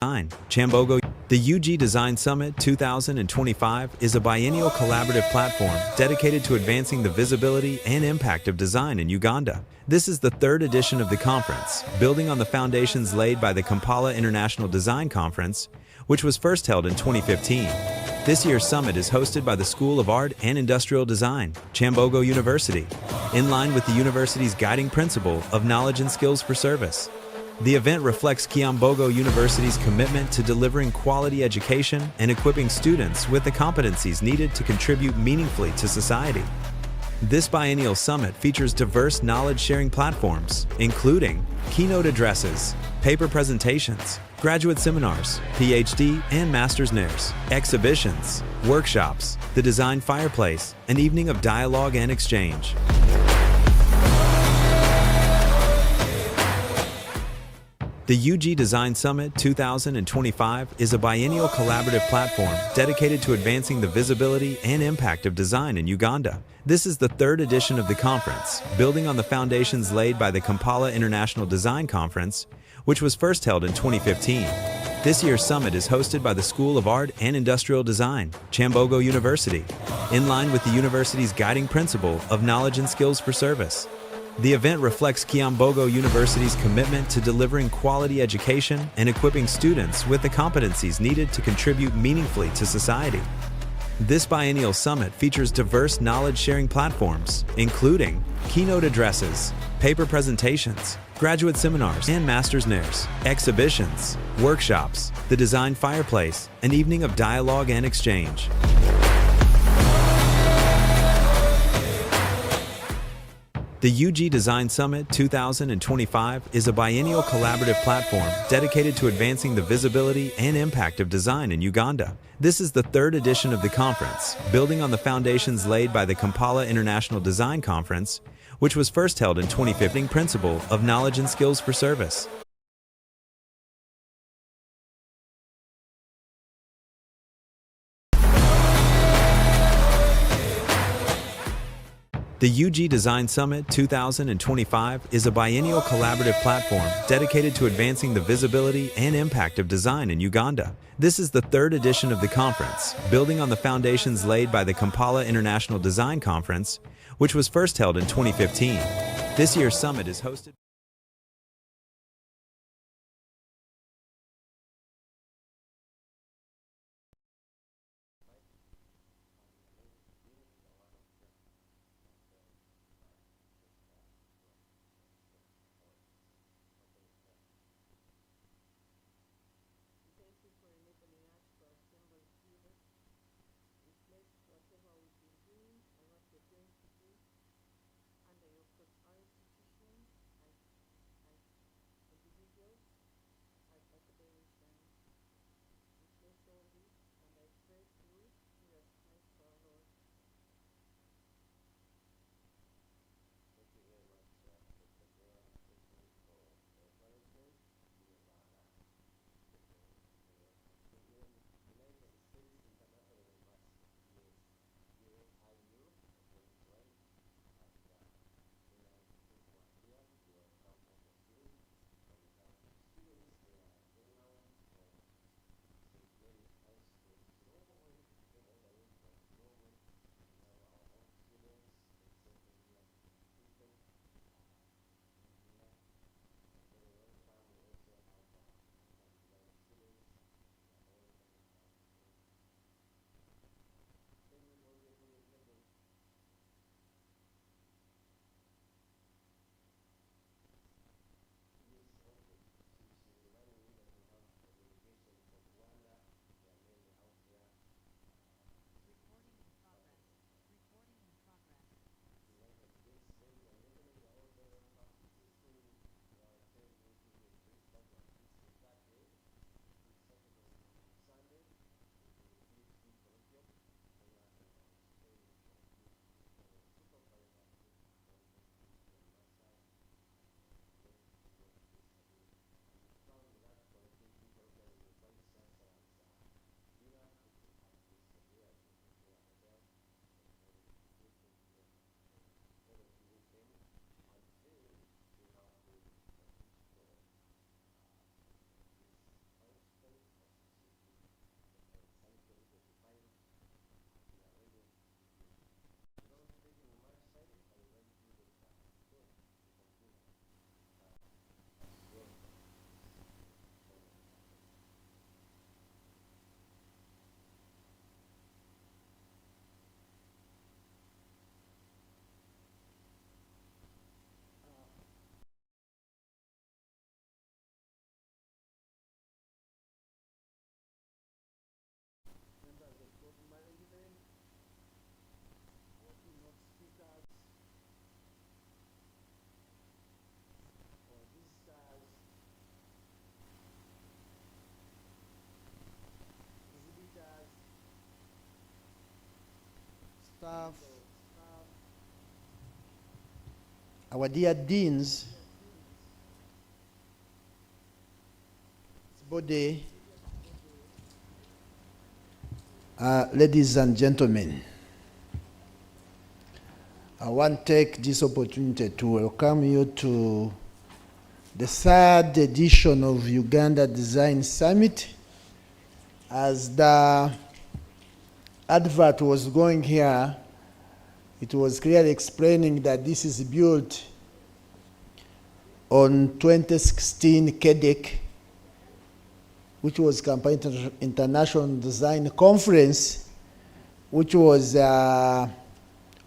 Kyambogo. The UG Design Summit 2025 is a biennial collaborative platform dedicated to advancing the visibility and impact of design in Uganda. This is the third edition of the conference, building on the foundations laid by the Kampala International Design Conference, which was first held in 2015. This year's summit is hosted by the School of Art and Industrial Design, Kyambogo University, in line with the university's guiding principle of knowledge and skills for service. The event reflects Kyambogo University's commitment to delivering quality education and equipping students with the competencies needed to contribute meaningfully to society. This biennial summit features diverse knowledge-sharing platforms, including keynote addresses, paper presentations, graduate seminars, PhD and master's NERs, exhibitions, workshops, the design fireplace, an evening of dialogue and exchange. The UG Design Summit 2025 is a biennial collaborative platform dedicated to advancing the visibility and impact of design in Uganda. This is the third edition of the conference, building on the foundations laid by the Kampala International Design Conference, which was first held in 2015. This year's summit is hosted by the School of Art and Industrial Design, Kyambogo University, in line with the university's guiding principle of knowledge and skills for service. The event reflects Kyambogo University's commitment to delivering quality education and equipping students with the competencies needed to contribute meaningfully to society. This biennial summit features diverse knowledge-sharing platforms, including keynote addresses, paper presentations, graduate seminars and master's NERs, exhibitions, workshops, the design fireplace, an evening of dialogue and exchange. The UG Design Summit 2025 is a biennial collaborative platform dedicated to advancing the visibility and impact of design in Uganda. This is the third edition of the conference, building on the foundations laid by the Kampala International Design Conference, which was first held in 2015. Principle of knowledge and skills for service. The UG Design Summit 2025 is a biennial collaborative platform dedicated to advancing the visibility and impact of design in Uganda. This is the third edition of the conference, building on the foundations laid by the Kampala International Design Conference, which was first held in 2015. This year's summit is hosted staff, our dear deans, body, ladies and gentlemen, I want to take this opportunity to welcome you to the third edition of Uganda Design Summit. As the advert was going here, it was clearly explaining that this is built on 2016 KEDEC, which was Kampala International Design Conference, which was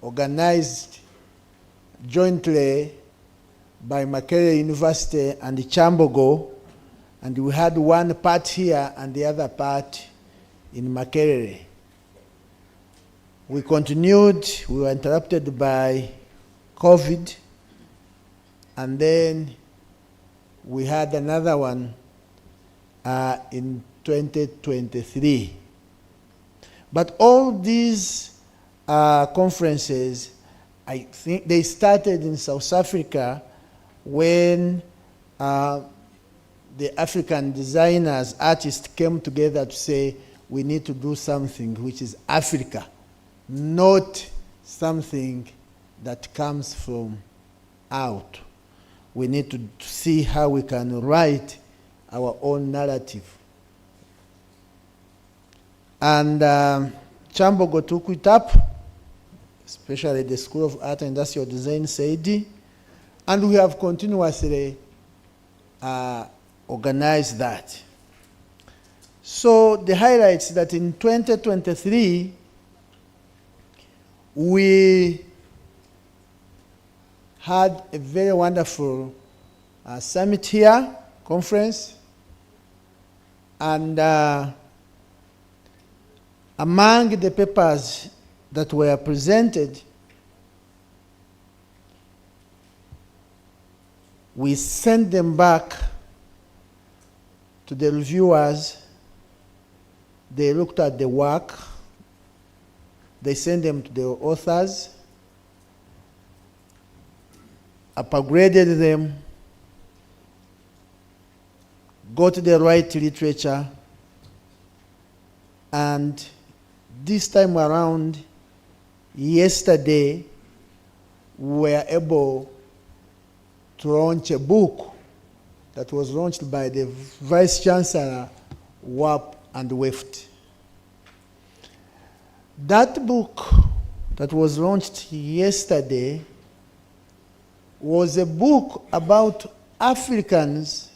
organized jointly by Kyambogo University and Kyambogo, and we had one part here and the other part in Makerere. We continued, we were interrupted by COVID, and then we had another one in 2023. But all these conferences, I think they started in South Africa when the African designers, artists came together to say, we need to do something which is Africa, not something that comes from out. We need to see how we can write our own narrative. And Kyambogo took it up, especially the School of Art and Industrial Design, SAID, and we have continuously organized that. So the highlights that in 2023, we had a very wonderful summit here, conference, and among the papers that were presented, we sent them back to the reviewers. They looked at the work, they sent them to the authors, upgraded them, got the right literature, and this time around, yesterday, we were able to launch a book that was launched by the Vice Chancellor, WAP and WEFT. That book that was launched yesterday was a book about Africans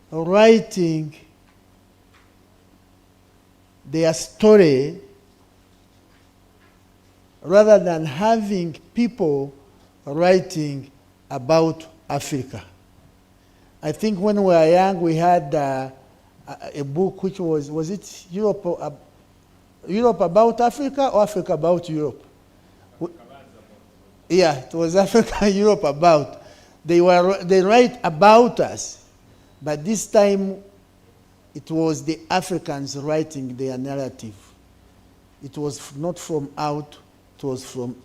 writing their story rather than having people writing about Africa. I think when we were young, we had a book which was it Europe about Africa or Africa about Europe? Yeah, it was Africa, Europe about. They write about us, but this time it was the Africans writing their narrative. It was not from out, it was from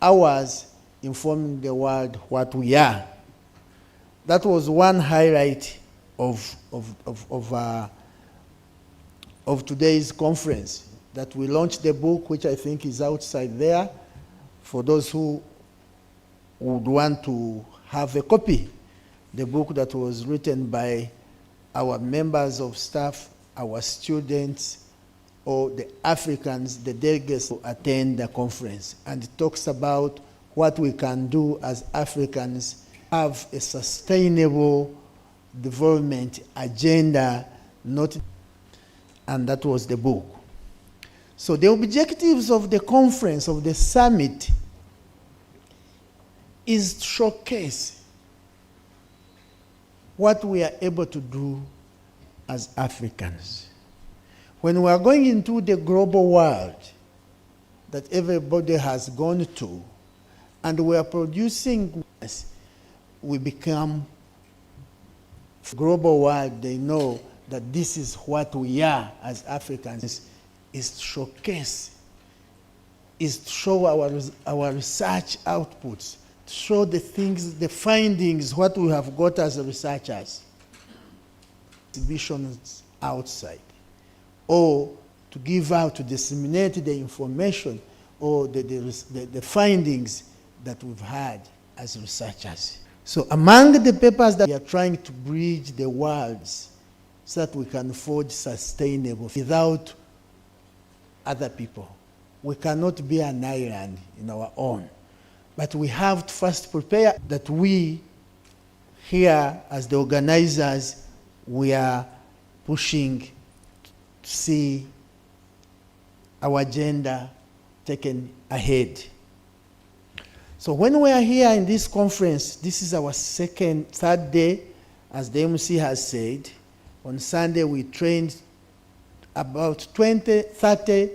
ours, informing the world what we are. That was one highlight of today's conference, that we launched the book, which I think is outside there, for those who would want to have a copy. The book that was written by our members of staff, our students, or the Africans, the delegates who attend the conference. And it talks about what we can do as Africans, have a sustainable development agenda, and that was the book. So the objectives of the conference, of the summit, is to showcase what we are able to do as Africans. When we are going into the global world that everybody has gone to, and we are producing, we become global world, they know that this is what we are as Africans, is to showcase is to show our research outputs, to show the things, the findings, what we have got as researchers. Exhibitions outside, or to give out, to disseminate the information or the findings that we've had as researchers. So among the papers that we are trying to bridge the worlds so that we can forge sustainable without other people. We cannot be an island in our own, but we have to first prepare that we here as the organizers, we are pushing to see our agenda taken ahead. So when we are here in this conference, this is our third day, as the MC has said. On Sunday, we trained about 20, 30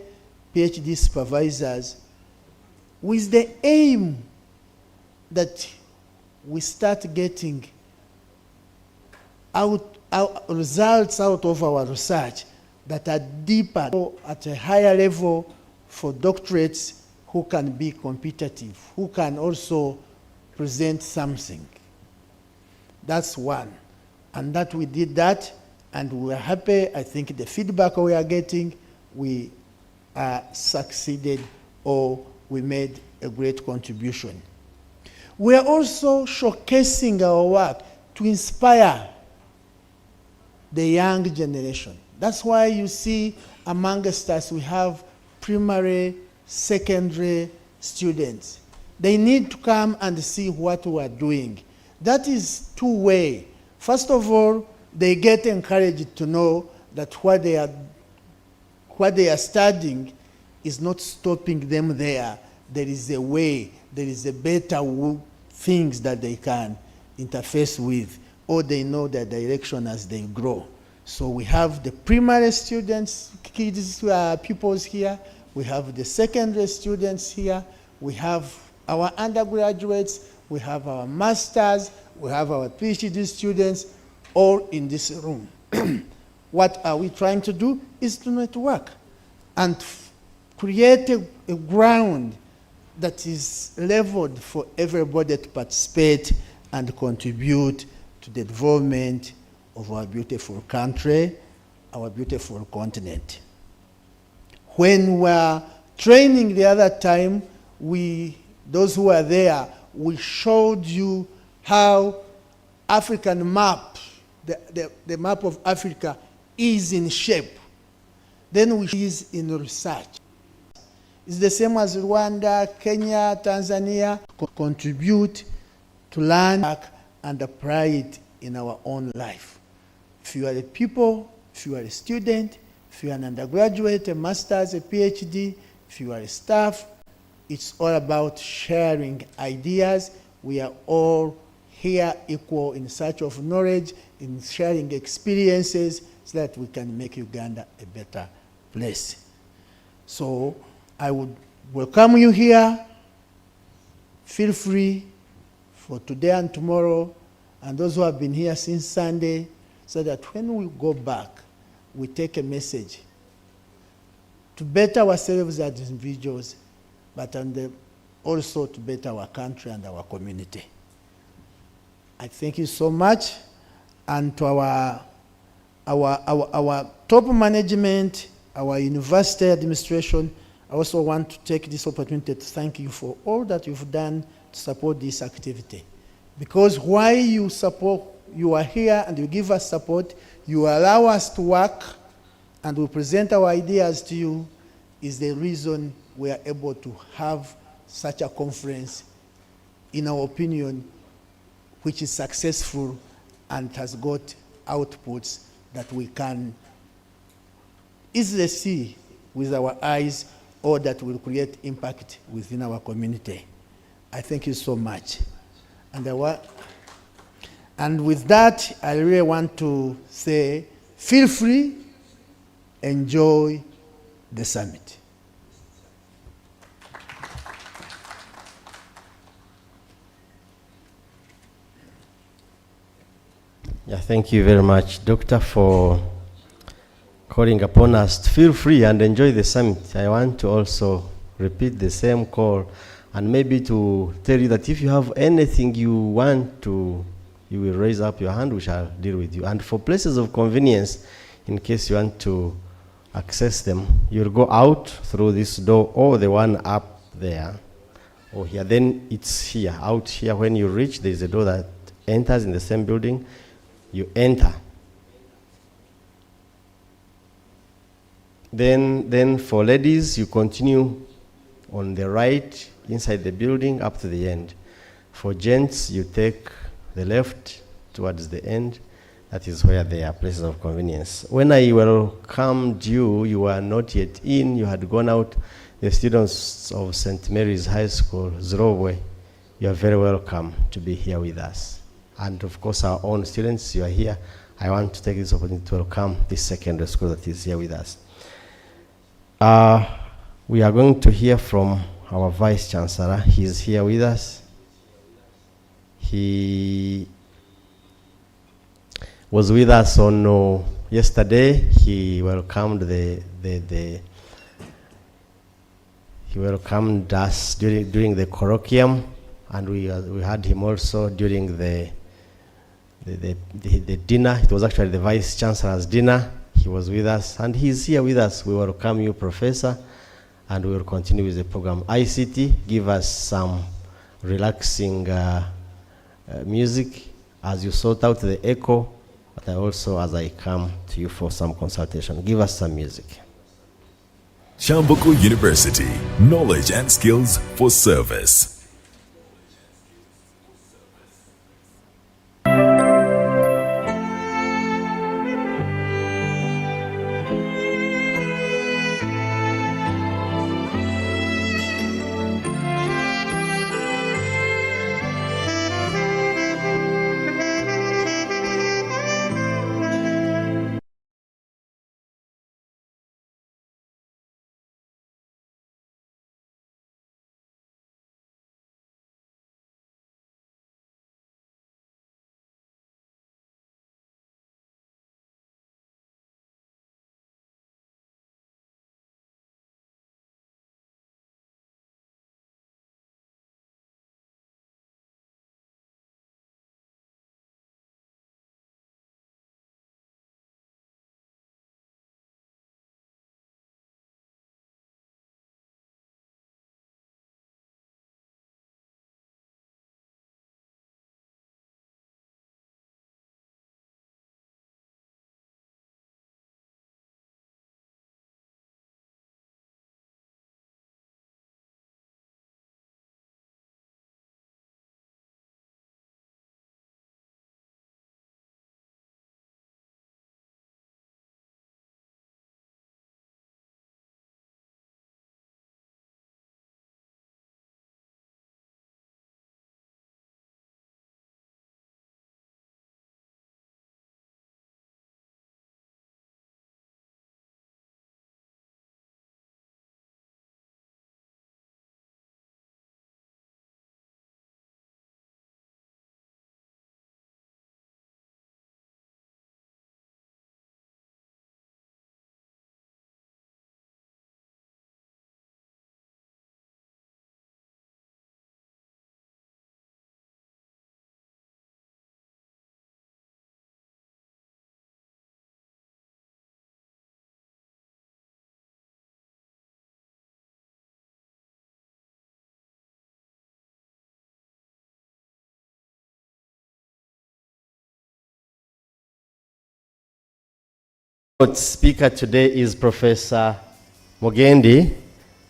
PhD supervisors with the aim that we start getting results out of our research that are deeper, at a higher level for doctorates who can be competitive, who can also present something. That's one. And that we did that, and we are happy. I think the feedback we are getting, we succeeded, or we made a great contribution. We are also showcasing our work to inspire the young generation. That's why you see amongst us we have primary, secondary students. They need to come and see what we are doing. That is two-way. First of all, they get encouraged to know that what they are studying is not stopping them there. There is a way, there is a better things that they can interface with, or they know their direction as they grow. So we have the primary students, kids, pupils here. We have the secondary students here. We have our undergraduates. We have our masters. We have our PhD students, all in this room. What are we trying to do is to network and create a ground that is leveled for everybody to participate and contribute to the development of our beautiful country, our beautiful continent. When we were training the other time, those who were there, we showed you how African map, the map of Africa is in shape. Then we is in research. It's the same as Rwanda, Kenya, Tanzania, contribute to learn and apply it in our own life. If you are a pupil, if you are a student, if you are an undergraduate, a master's, a PhD, if you are a staff, it's all about sharing ideas. We are all here equal in search of knowledge, in sharing experiences, so that we can make Uganda a better place. So I would welcome you here. Feel free for today and tomorrow, and those who have been here since Sunday, so that when we go back, we take a message to better ourselves as individuals, but also to better our country and our community. I thank you so much, and to our top management, our university administration, I also want to take this opportunity to thank you for all that you've done to support this activity. Because while you are here and you give us support, you allow us to work, and we present our ideas to you, is the reason we are able to have such a conference, in our opinion, which is successful and has got outputs that we can easily see with our eyes, or that will create impact within our community. I thank you so much. And with that, I really want to say, feel free, enjoy the summit. Yeah, thank you very much, Doctor, for calling upon us to feel free and enjoy the summit. I want to also repeat the same call, and maybe to tell you that if you have anything you want to, you will raise up your hand, we shall deal with you. And for places of convenience, in case you want to access them, you'll go out through this door or the one up there or here. Then it's here, out here. When you reach, there's a door that enters in the same building. You enter. Then for ladies, you continue on the right inside the building up to the end. For gents, you take the left towards the end. That is where there are places of convenience. When I welcomed you, you were not yet in. You had gone out. The students of St. Mary's High School, Zrobwe, you are very welcome to be here with us. And of course, our own students, you are here. I want to take this opportunity to welcome this secondary school that is here with us. We are going to hear from our Vice Chancellor. He is here with us. He was with us on yesterday. He welcomed he welcomed us during the colloquium, and we had him also during the dinner. It was actually the Vice Chancellor's dinner. He was with us, and he's here with us. We welcome you, Professor, and we will continue with the program. ICT, give us some relaxing music as you sort out the echo, but also as I come to you for some consultation. Give us some music. Kyambogo University, knowledge and skills for service. Our speaker today is Professor Mugendi.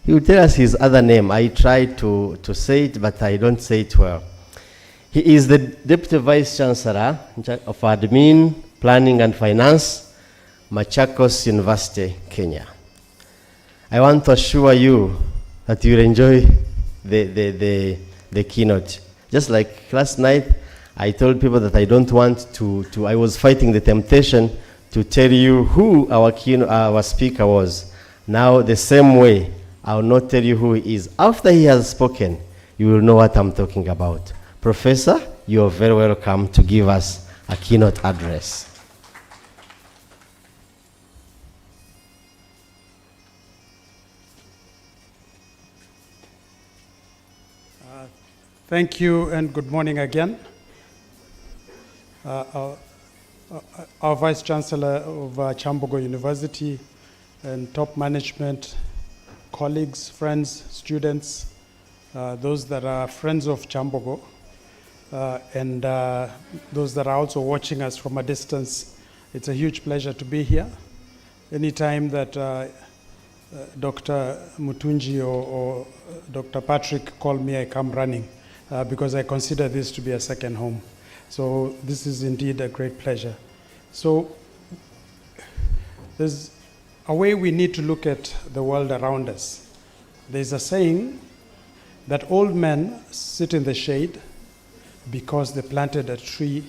He will tell us his other name. I try to say it, but I don't say it well. He is the Deputy Vice Chancellor of Admin, Planning and Finance, Machakos University, Kenya. I want to assure you that you will enjoy the keynote. Just like last night, I told people that I don't want I was fighting the temptation to tell you who our speaker was. Now, the same way, I will not tell you who he is. After he has spoken, you will know what I'm talking about. Professor, you are very welcome to give us a keynote address. Thank you and good morning again. Our Vice Chancellor of Kyambogo University and top management, colleagues, friends, students, those that are friends of Kyambogo, and those that are also watching us from a distance. It's a huge pleasure to be here. Anytime that Dr. Mutunji or Dr. Patrick call me, I come running because I consider this to be a second home. So this is indeed a great pleasure. So there's a way we need to look at the world around us. There's a saying that old men sit in the shade because they planted a tree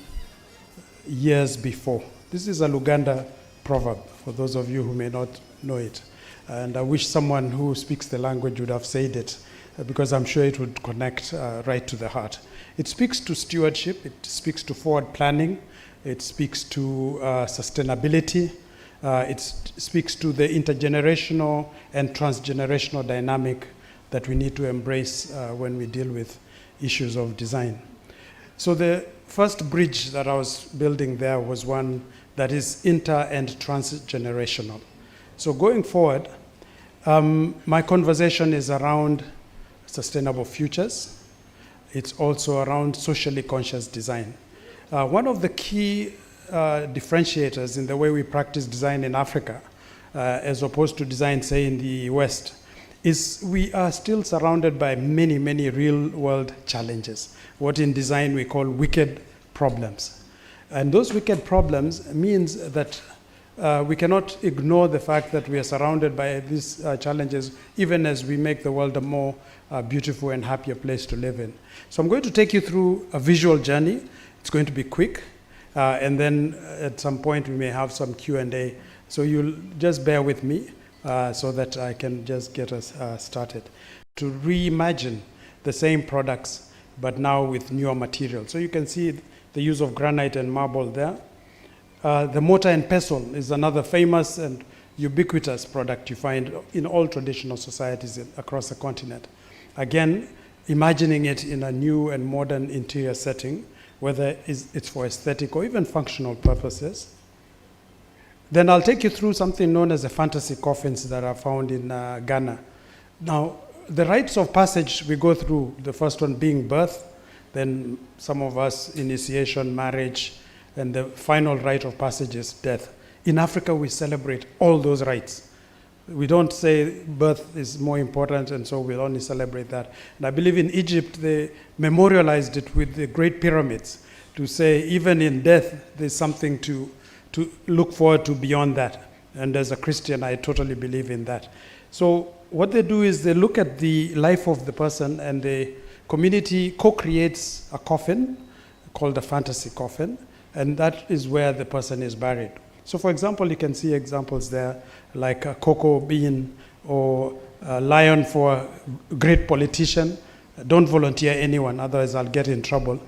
years before. This is a Luganda proverb, for those of you who may not know it. And I wish someone who speaks the language would have said it, because I'm sure it would connect right to the heart. It speaks to stewardship, it speaks to forward planning, it speaks to sustainability, it speaks to the intergenerational and transgenerational dynamic that we need to embrace when we deal with issues of design. So the first bridge that I was building there was one that is inter and transgenerational. So going forward, my conversation is around sustainable futures. It's also around socially conscious design. One of the key differentiators in the way we practice design in Africa, as opposed to design, say, in the West, is we are still surrounded by many, many real-world challenges, what in design we call wicked problems. And those wicked problems means that we cannot ignore the fact that we are surrounded by these challenges, even as we make the world a more beautiful and happier place to live in. So I'm going to take you through a visual journey. It's going to be quick, and then at some point we may have some Q&A. So you'll just bear with me so that I can just get us started. To reimagine the same products, but now with newer materials. So you can see the use of granite and marble there. The mortar and pestle is another famous and ubiquitous product you find in all traditional societies across the continent. Again, imagining it in a new and modern interior setting, whether it's for aesthetic or even functional purposes. Then I'll take you through something known as the fantasy coffins that are found in Ghana. Now, the rites of passage we go through, the first one being birth, then some of us initiation, marriage, and the final rite of passage is death. In Africa, we celebrate all those rites. We don't say birth is more important, and so we'll only celebrate that. And I believe in Egypt, they memorialized it with the Great Pyramids to say, even in death, there's something to look forward to beyond that. And as a Christian, I totally believe in that. So what they do is they look at the life of the person, and the community co-creates a coffin called a fantasy coffin, and that is where the person is buried. So for example, you can see examples there like a cocoa bean or a lion for a great politician. Don't volunteer anyone, otherwise I'll get in trouble.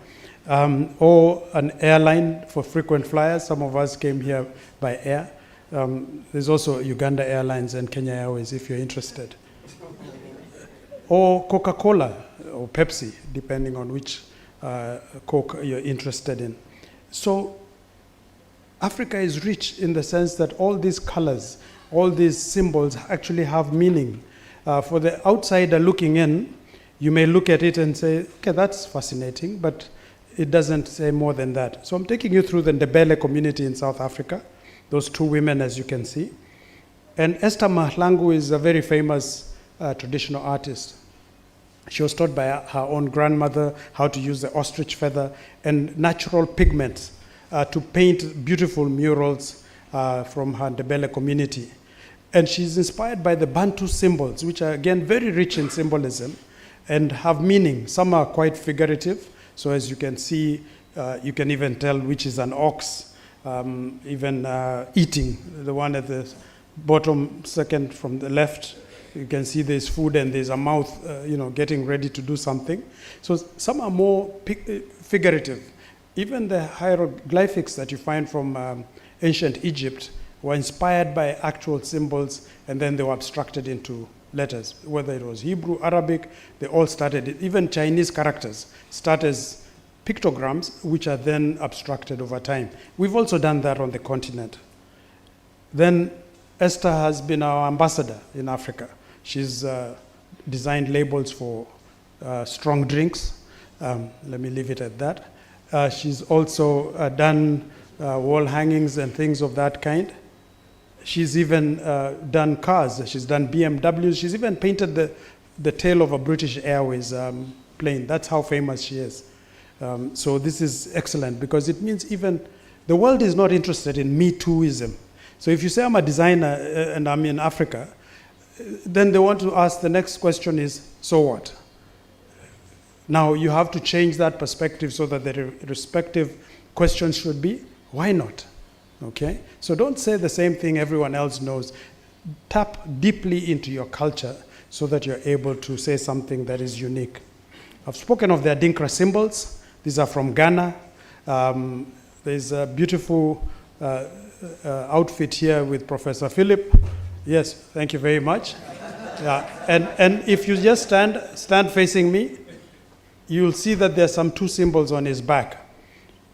Or an airline for frequent flyers. Some of us came here by air. There's also Uganda Airlines and Kenya Airways if you're interested. Or Coca-Cola or Pepsi, depending on which Coke you're interested in. So Africa is rich in the sense that all these colors, all these symbols actually have meaning. For the outsider looking in, you may look at it and say, okay, that's fascinating, but it doesn't say more than that. So I'm taking you through the Ndebele community in South Africa, those two women, as you can see. And Esther Mahlangu is a very famous traditional artist. She was taught by her own grandmother how to use the ostrich feather and natural pigments to paint beautiful murals from her Ndebele community. And she's inspired by the Bantu symbols, which are, again, very rich in symbolism and have meaning. Some are quite figurative. So as you can see, you can even tell which is an ox, even eating. The one at the bottom, second from the left, you can see there's food and there's a mouth, getting ready to do something. So some are more figurative. Even the hieroglyphics that you find from ancient Egypt were inspired by actual symbols, and then they were abstracted into letters, whether it was Hebrew, Arabic, they all started it. Even Chinese characters start as pictograms, which are then abstracted over time. We've also done that on the continent. Then Esther has been our ambassador in Africa. She's designed labels for strong drinks. Let me leave it at that. She's also done wall hangings and things of that kind. She's even done cars. She's done BMWs. She's even painted the tail of a British Airways plane. That's how famous she is. So this is excellent because it means even the world is not interested in Me Tooism. So if you say I'm a designer and I'm in Africa, then they want to ask the next question is, so what? Now you have to change that perspective so that the respective questions should be, why not? Okay? So don't say the same thing everyone else knows. Tap deeply into your culture so that you're able to say something that is unique. I've spoken of the Adinkra symbols. These are from Ghana. There's a beautiful outfit here with Professor Philip. Yes, thank you very much. Yeah. And if you just stand facing me, you'll see that there's some two symbols on his back.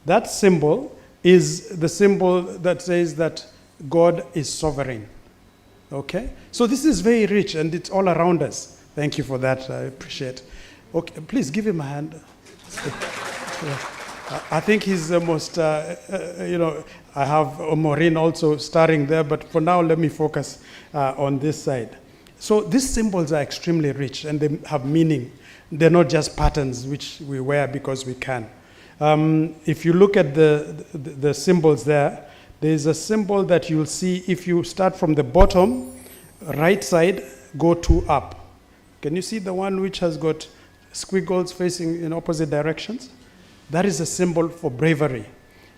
That symbol is the symbol that says that God is sovereign. Okay? So this is very rich and it's all around us. Thank you for that. I appreciate it. Okay, please give him a hand. I think he's the most, I have Maureen also starring there, but for now, let me focus on this side. So these symbols are extremely rich and they have meaning. They're not just patterns which we wear because we can. If you look at the symbols there, there's a symbol that you'll see if you start from the bottom, right side, go two up. Can you see the one which has got squiggles facing in opposite directions? That is a symbol for bravery.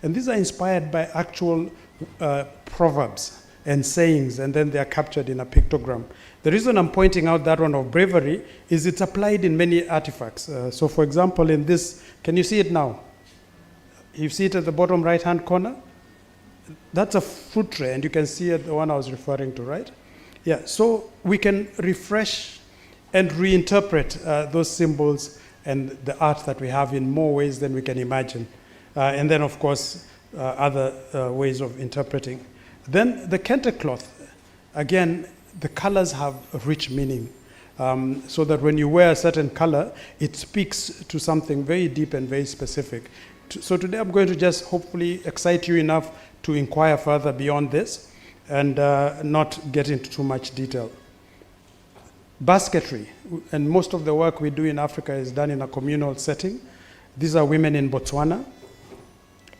And these are inspired by actual proverbs and sayings, and then they are captured in a pictogram. The reason I'm pointing out that one of bravery is it's applied in many artifacts. So for example, in this, can you see it now? You see it at the bottom right-hand corner? That's a fruit tray, and you can see it, the one I was referring to, right? Yeah, so we can refresh and reinterpret those symbols and the art that we have in more ways than we can imagine. And then, of course, other ways of interpreting. Then the kente cloth, again, the colors have a rich meaning. So that when you wear a certain color, it speaks to something very deep and very specific. So today I'm going to just hopefully excite you enough to inquire further beyond this and not get into too much detail. Basketry, and most of the work we do in Africa is done in a communal setting. These are women in Botswana.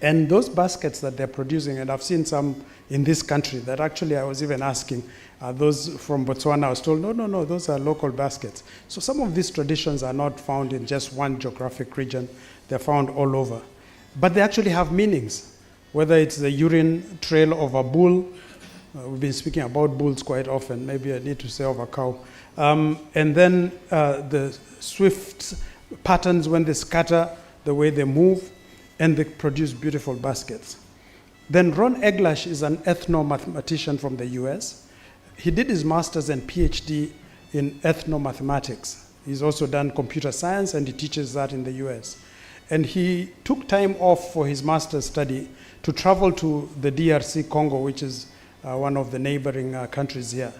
And those baskets that they're producing, and I've seen some in this country that actually I was even asking, those from Botswana, I was told, no, those are local baskets. So some of these traditions are not found in just one geographic region. They're found all over. But they actually have meanings, whether it's the urine trail of a bull. We've been speaking about bulls quite often. Maybe I need to say of a cow. And then the swift patterns when they scatter, the way they move, and they produce beautiful baskets. Then Ron Eglash is an ethnomathematician from the US. He did his master's and PhD in ethnomathematics. He's also done computer science and he teaches that in the US. And he took time off for his master's study to travel to the DRC Congo, which is one of the neighboring countries here.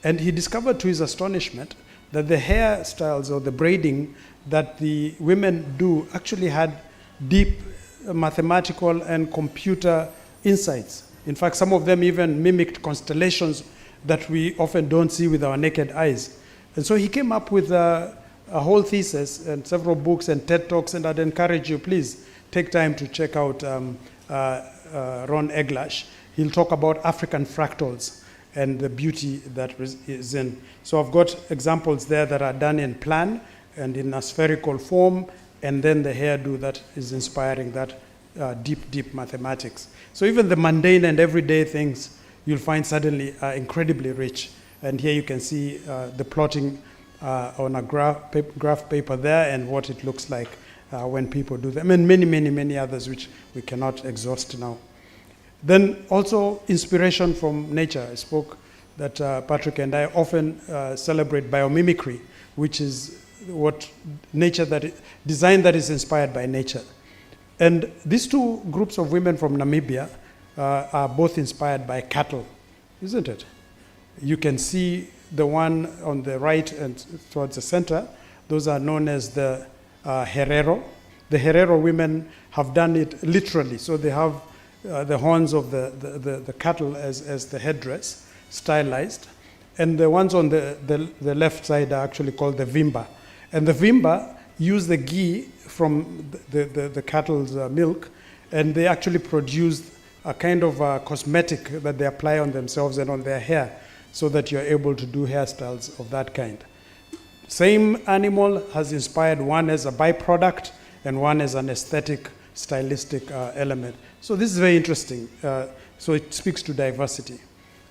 And he discovered to his astonishment that the hairstyles or the braiding that the women do actually had deep mathematical and computer insights. In fact, some of them even mimicked constellations that we often don't see with our naked eyes. And so he came up with a whole thesis and several books and TED Talks, and I'd encourage you, please take time to check out Ron Eglash. He'll talk about African fractals and the beauty that is in. So I've got examples there that are done in plan and in a spherical form, and then the hairdo that is inspiring that deep mathematics. So even the mundane and everyday things you'll find suddenly are incredibly rich. And here you can see the plotting on a graph paper there and what it looks like when people do them, and many others which we cannot exhaust now. Then also inspiration from nature. I spoke that Patrick and I often celebrate biomimicry, which is what design that is inspired by nature. And these two groups of women from Namibia are both inspired by cattle, isn't it? You can see the one on the right and towards the center. Those are known as the Herero. The Herero women have done it literally. So they have the horns of the cattle as the headdress, stylized. And the ones on the left side are actually called the Vimba. And the Vimba use the ghee from the cattle's milk, and they actually produce a kind of cosmetic that they apply on themselves and on their hair so that you're able to do hairstyles of that kind. Same animal has inspired one as a byproduct and one as an aesthetic, stylistic element. So this is very interesting. So it speaks to diversity.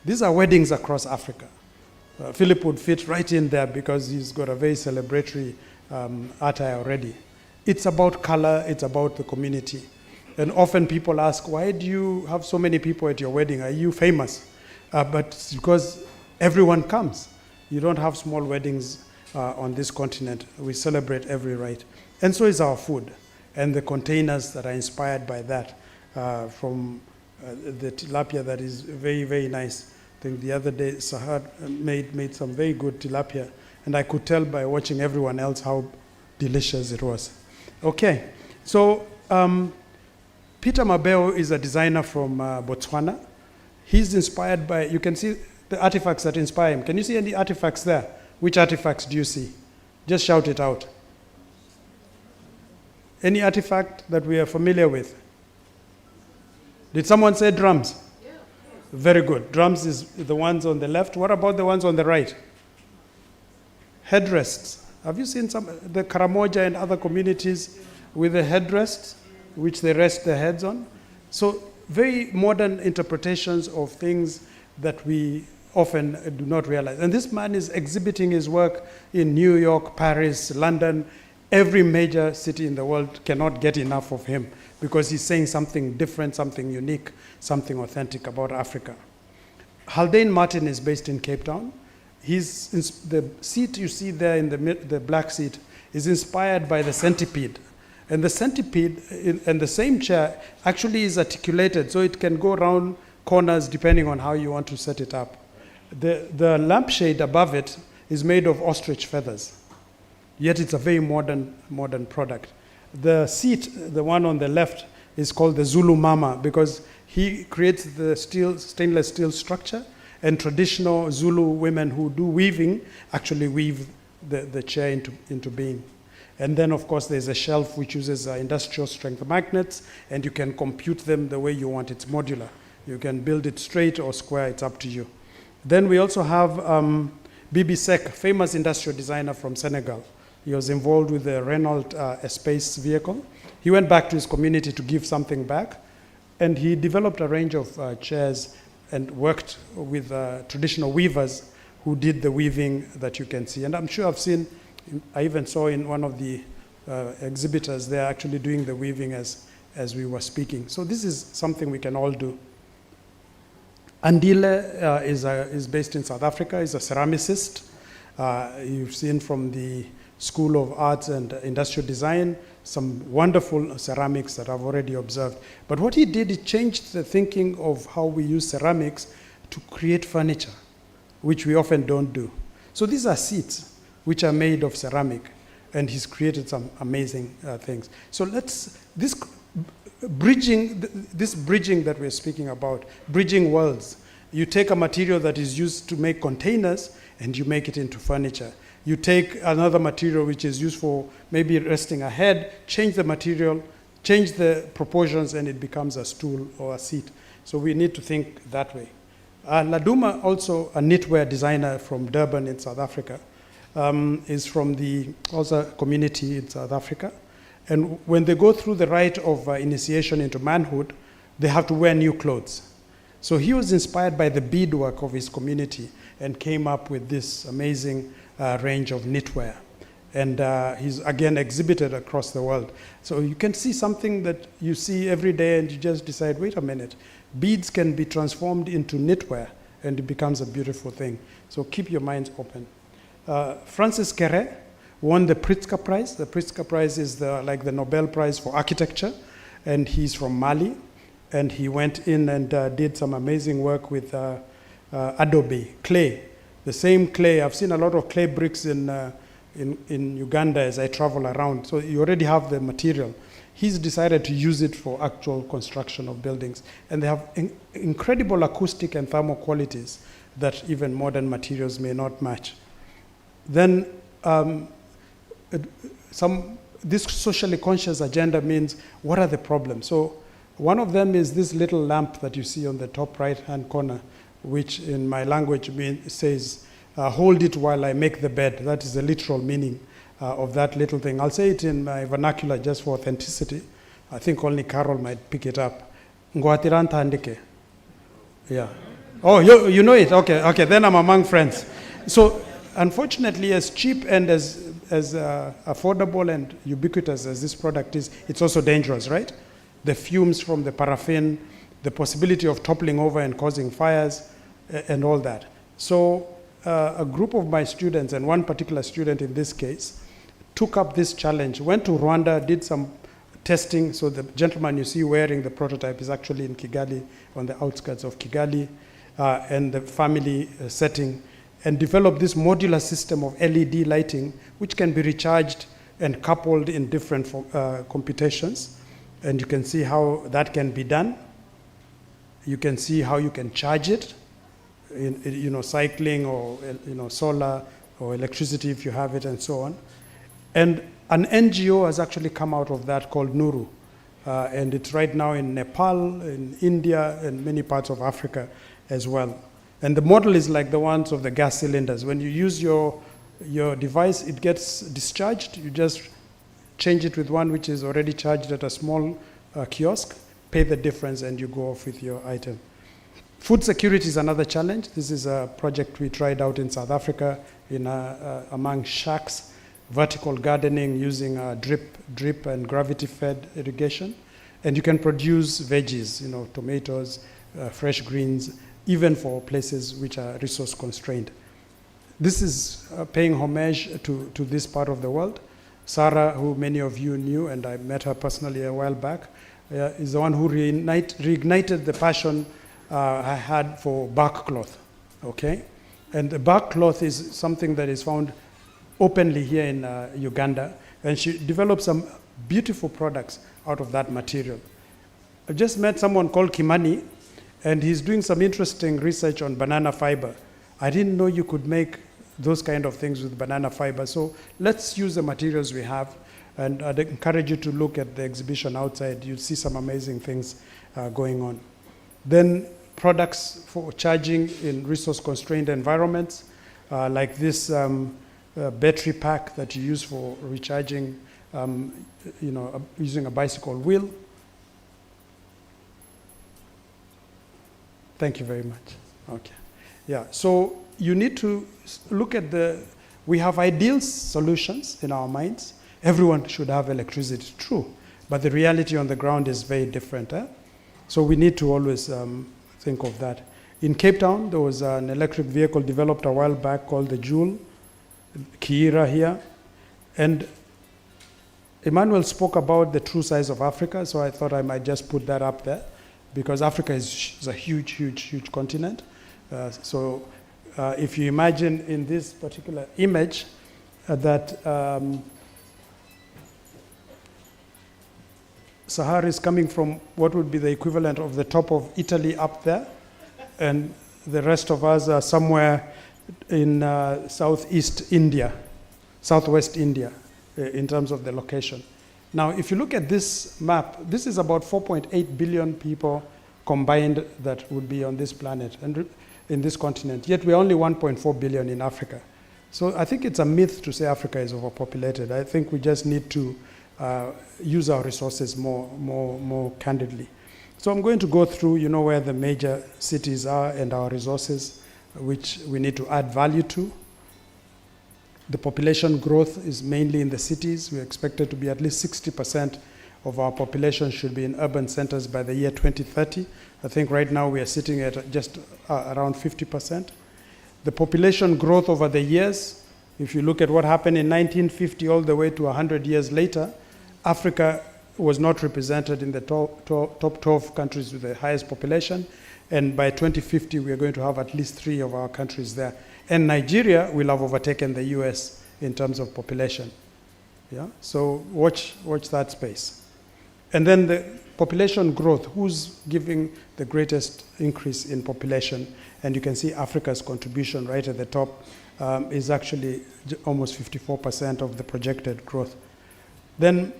These are weddings across Africa. Philip would fit right in there because he's got a very celebratory attire already. It's about color, it's about the community. And often people ask, why do you have so many people at your wedding? Are you famous? But it's because everyone comes. You don't have small weddings on this continent. We celebrate every rite. And so is our food and the containers that are inspired by that, from the tilapia that is very, very nice. I think the other day Sahar made some very good tilapia, and I could tell by watching everyone else how delicious it was. Okay, so Peter Mabeo is a designer from Botswana. He's inspired by, you can see the artifacts that inspire him. Can you see any artifacts there? Which artifacts do you see? Just shout it out. Any artifact that we are familiar with? Did someone say drums? Yeah. Very good. Drums is the ones on the left. What about the ones on the right? Headrests. Have you seen the Karamoja and other communities with the headrests, which they rest their heads on? So very modern interpretations of things that we often do not realize. And this man is exhibiting his work in New York, Paris, London. Every major city in the world cannot get enough of him because he's saying something different, something unique, something authentic about Africa. Haldane Martin is based in Cape Town. The seat you see there in the black seat is inspired by the centipede. And the centipede and the same chair actually is articulated, so it can go around corners depending on how you want to set it up. The lampshade above it is made of ostrich feathers, yet it's a very modern product. The seat, the one on the left, is called the Zulu Mama because he creates the stainless steel structure, and traditional Zulu women who do weaving actually weave the chair into being. And then, of course, there's a shelf which uses industrial strength magnets, and you can compute them the way you want. It's modular. You can build it straight or square. It's up to you. Then we also have Bibi Sek, famous industrial designer from Senegal. He was involved with the Renault space vehicle. He went back to his community to give something back, and he developed a range of chairs and worked with traditional weavers who did the weaving that you can see. And I'm sure I even saw in one of the exhibitors, they're actually doing the weaving as we were speaking. So this is something we can all do. Andile is based in South Africa. He's a ceramicist. You've seen from the School of Arts and Industrial Design some wonderful ceramics that I've already observed. But what he did, he changed the thinking of how we use ceramics to create furniture, which we often don't do. So these are seats which are made of ceramic, and he's created some amazing things. So this bridging that we're speaking about, bridging worlds. You take a material that is used to make containers and you make it into furniture. You take another material which is used for maybe resting a head, change the material, change the proportions, and it becomes a stool or a seat. So we need to think that way. Laduma, also a knitwear designer from Durban in South Africa, is from the also community in South Africa. And when they go through the rite of initiation into manhood, they have to wear new clothes. So he was inspired by the beadwork of his community and came up with this amazing range of knitwear. And he's again exhibited across the world. So you can see something that you see every day and you just decide, wait a minute, beads can be transformed into knitwear and it becomes a beautiful thing. So keep your minds open. Francis Kere won the Pritzker Prize. The Pritzker Prize is like the Nobel Prize for architecture, and he's from Mali. And he went in and did some amazing work with adobe, clay. The same clay. I've seen a lot of clay bricks in Uganda as I travel around. So you already have the material. He's decided to use it for actual construction of buildings. And they have incredible acoustic and thermal qualities that even modern materials may not match. Then this socially conscious agenda means, what are the problems? So one of them is this little lamp that you see on the top right-hand corner, which in my language says, hold it while I make the bed. That is the literal meaning of that little thing. I'll say it in my vernacular just for authenticity. I think only Carol might pick it up. Ngwatiranta andike. Yeah. Oh, you know it? Okay, then I'm among friends. So unfortunately, as cheap and as affordable and ubiquitous as this product is, it's also dangerous, right? The fumes from the paraffin, the possibility of toppling over and causing fires, and all that. So a group of my students, and one particular student in this case, took up this challenge, went to Rwanda, did some testing. So the gentleman you see wearing the prototype is actually in Kigali, on the outskirts of Kigali, and the family setting, and developed this modular system of LED lighting, which can be recharged and coupled in different computations. And you can see how that can be done. You can see how you can charge it, cycling or solar or electricity if you have it, and so on. And an NGO has actually come out of that called Nuru. And it's right now in Nepal, in India, and many parts of Africa as well. And the model is like the ones of the gas cylinders. When you use your device, it gets discharged. You just change it with one which is already charged at a small kiosk, pay the difference, and you go off with your item. Food security is another challenge. This is a project we tried out in South Africa among shacks, vertical gardening using drip and gravity-fed irrigation. And you can produce veggies, tomatoes, fresh greens, even for places which are resource constrained. This is paying homage to this part of the world. Sarah, who many of you knew, and I met her personally a while back, is the one who reignited the passion I had for bark cloth, okay? And the bark cloth is something that is found openly here in Uganda, and she developed some beautiful products out of that material. I just met someone called Kimani, and he's doing some interesting research on banana fiber. I didn't know you could make those kind of things with banana fiber. So let's use the materials we have, and I'd encourage you to look at the exhibition outside. You'll see some amazing things going on. Then products for charging in resource-constrained environments, like this battery pack that you use for recharging, using a bicycle wheel. Thank you very much. Okay. Yeah, so you need to look at we have ideal solutions in our minds. Everyone should have electricity, true. But the reality on the ground is very different. So we need to always think of that. In Cape Town, there was an electric vehicle developed a while back called the Joule, Kiira here. And Emmanuel spoke about the true size of Africa, so I thought I might just put that up there, because Africa is a huge, huge, huge continent. If you imagine in this particular image that Sahara is coming from what would be the equivalent of the top of Italy up there, and the rest of us are somewhere in southwest India, in terms of the location. Now, if you look at this map, this is about 4.8 billion people combined that would be on this planet and in this continent. Yet we're only 1.4 billion in Africa. So I think it's a myth to say Africa is overpopulated. I think we just need to use our resources more candidly. So I'm going to go through, where the major cities are and our resources, which we need to add value to. The population growth is mainly in the cities. We're expected to be at least 60% of our population should be in urban centers by the year 2030. I think right now we are sitting at just around 50%. The population growth over the years, if you look at what happened in 1950 all the way to 100 years later, Africa was not represented in the top 12 countries with the highest population. And by 2050, we are going to have at least 3 of our countries there. And Nigeria will have overtaken the US in terms of population. Yeah? So watch that space. And then the population growth, who's giving the greatest increase in population? And you can see Africa's contribution right at the top is actually almost 54% of the projected growth. Then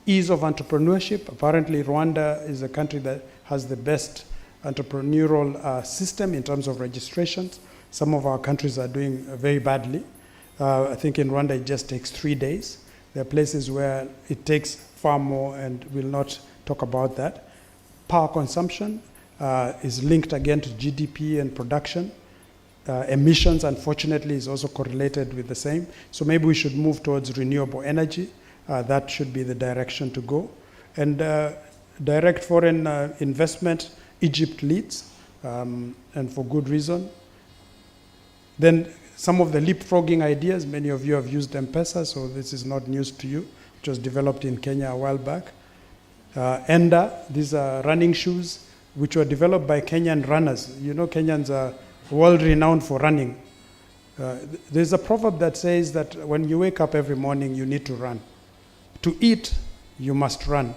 ease of entrepreneurship. Apparently Rwanda is a country that has the best entrepreneurial system in terms of registrations. Some of our countries are doing very badly. I think in Rwanda it just takes 3 days. There are places where it takes far more, and we'll not talk about that. Power consumption is linked again to GDP and production. Emissions, unfortunately, is also correlated with the same. So maybe we should move towards renewable energy. That should be the direction to go. And direct foreign investment, Egypt leads, and for good reason. Then some of the leapfrogging ideas, many of you have used M-Pesa, so this is not news to you, which was developed in Kenya a while back. ENDA, these are running shoes, which were developed by Kenyan runners. You know, Kenyans are world-renowned for running. There's a proverb that says that when you wake up every morning, you need to run. To eat, you must run.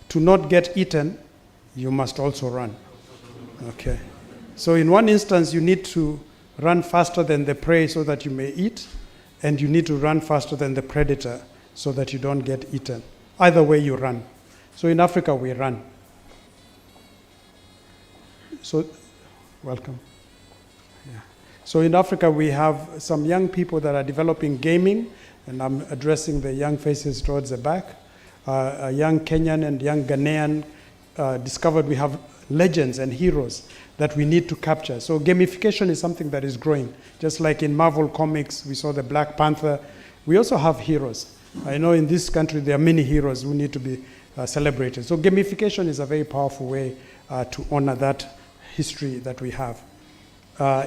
To not get eaten, you must also run. Okay. So in one instance, you need to run faster than the prey so that you may eat, and you need to run faster than the predator so that you don't get eaten. Either way, you run. So in Africa, we run. So, welcome. Yeah. So in Africa, we have some young people that are developing gaming, and I'm addressing the young faces towards the back. A young Kenyan and young Ghanaian discovered we have legends and heroes that we need to capture. So gamification is something that is growing. Just like in Marvel Comics, we saw the Black Panther. We also have heroes. I know in this country there are many heroes who need to be celebrated. So gamification is a very powerful way to honor that history that we have.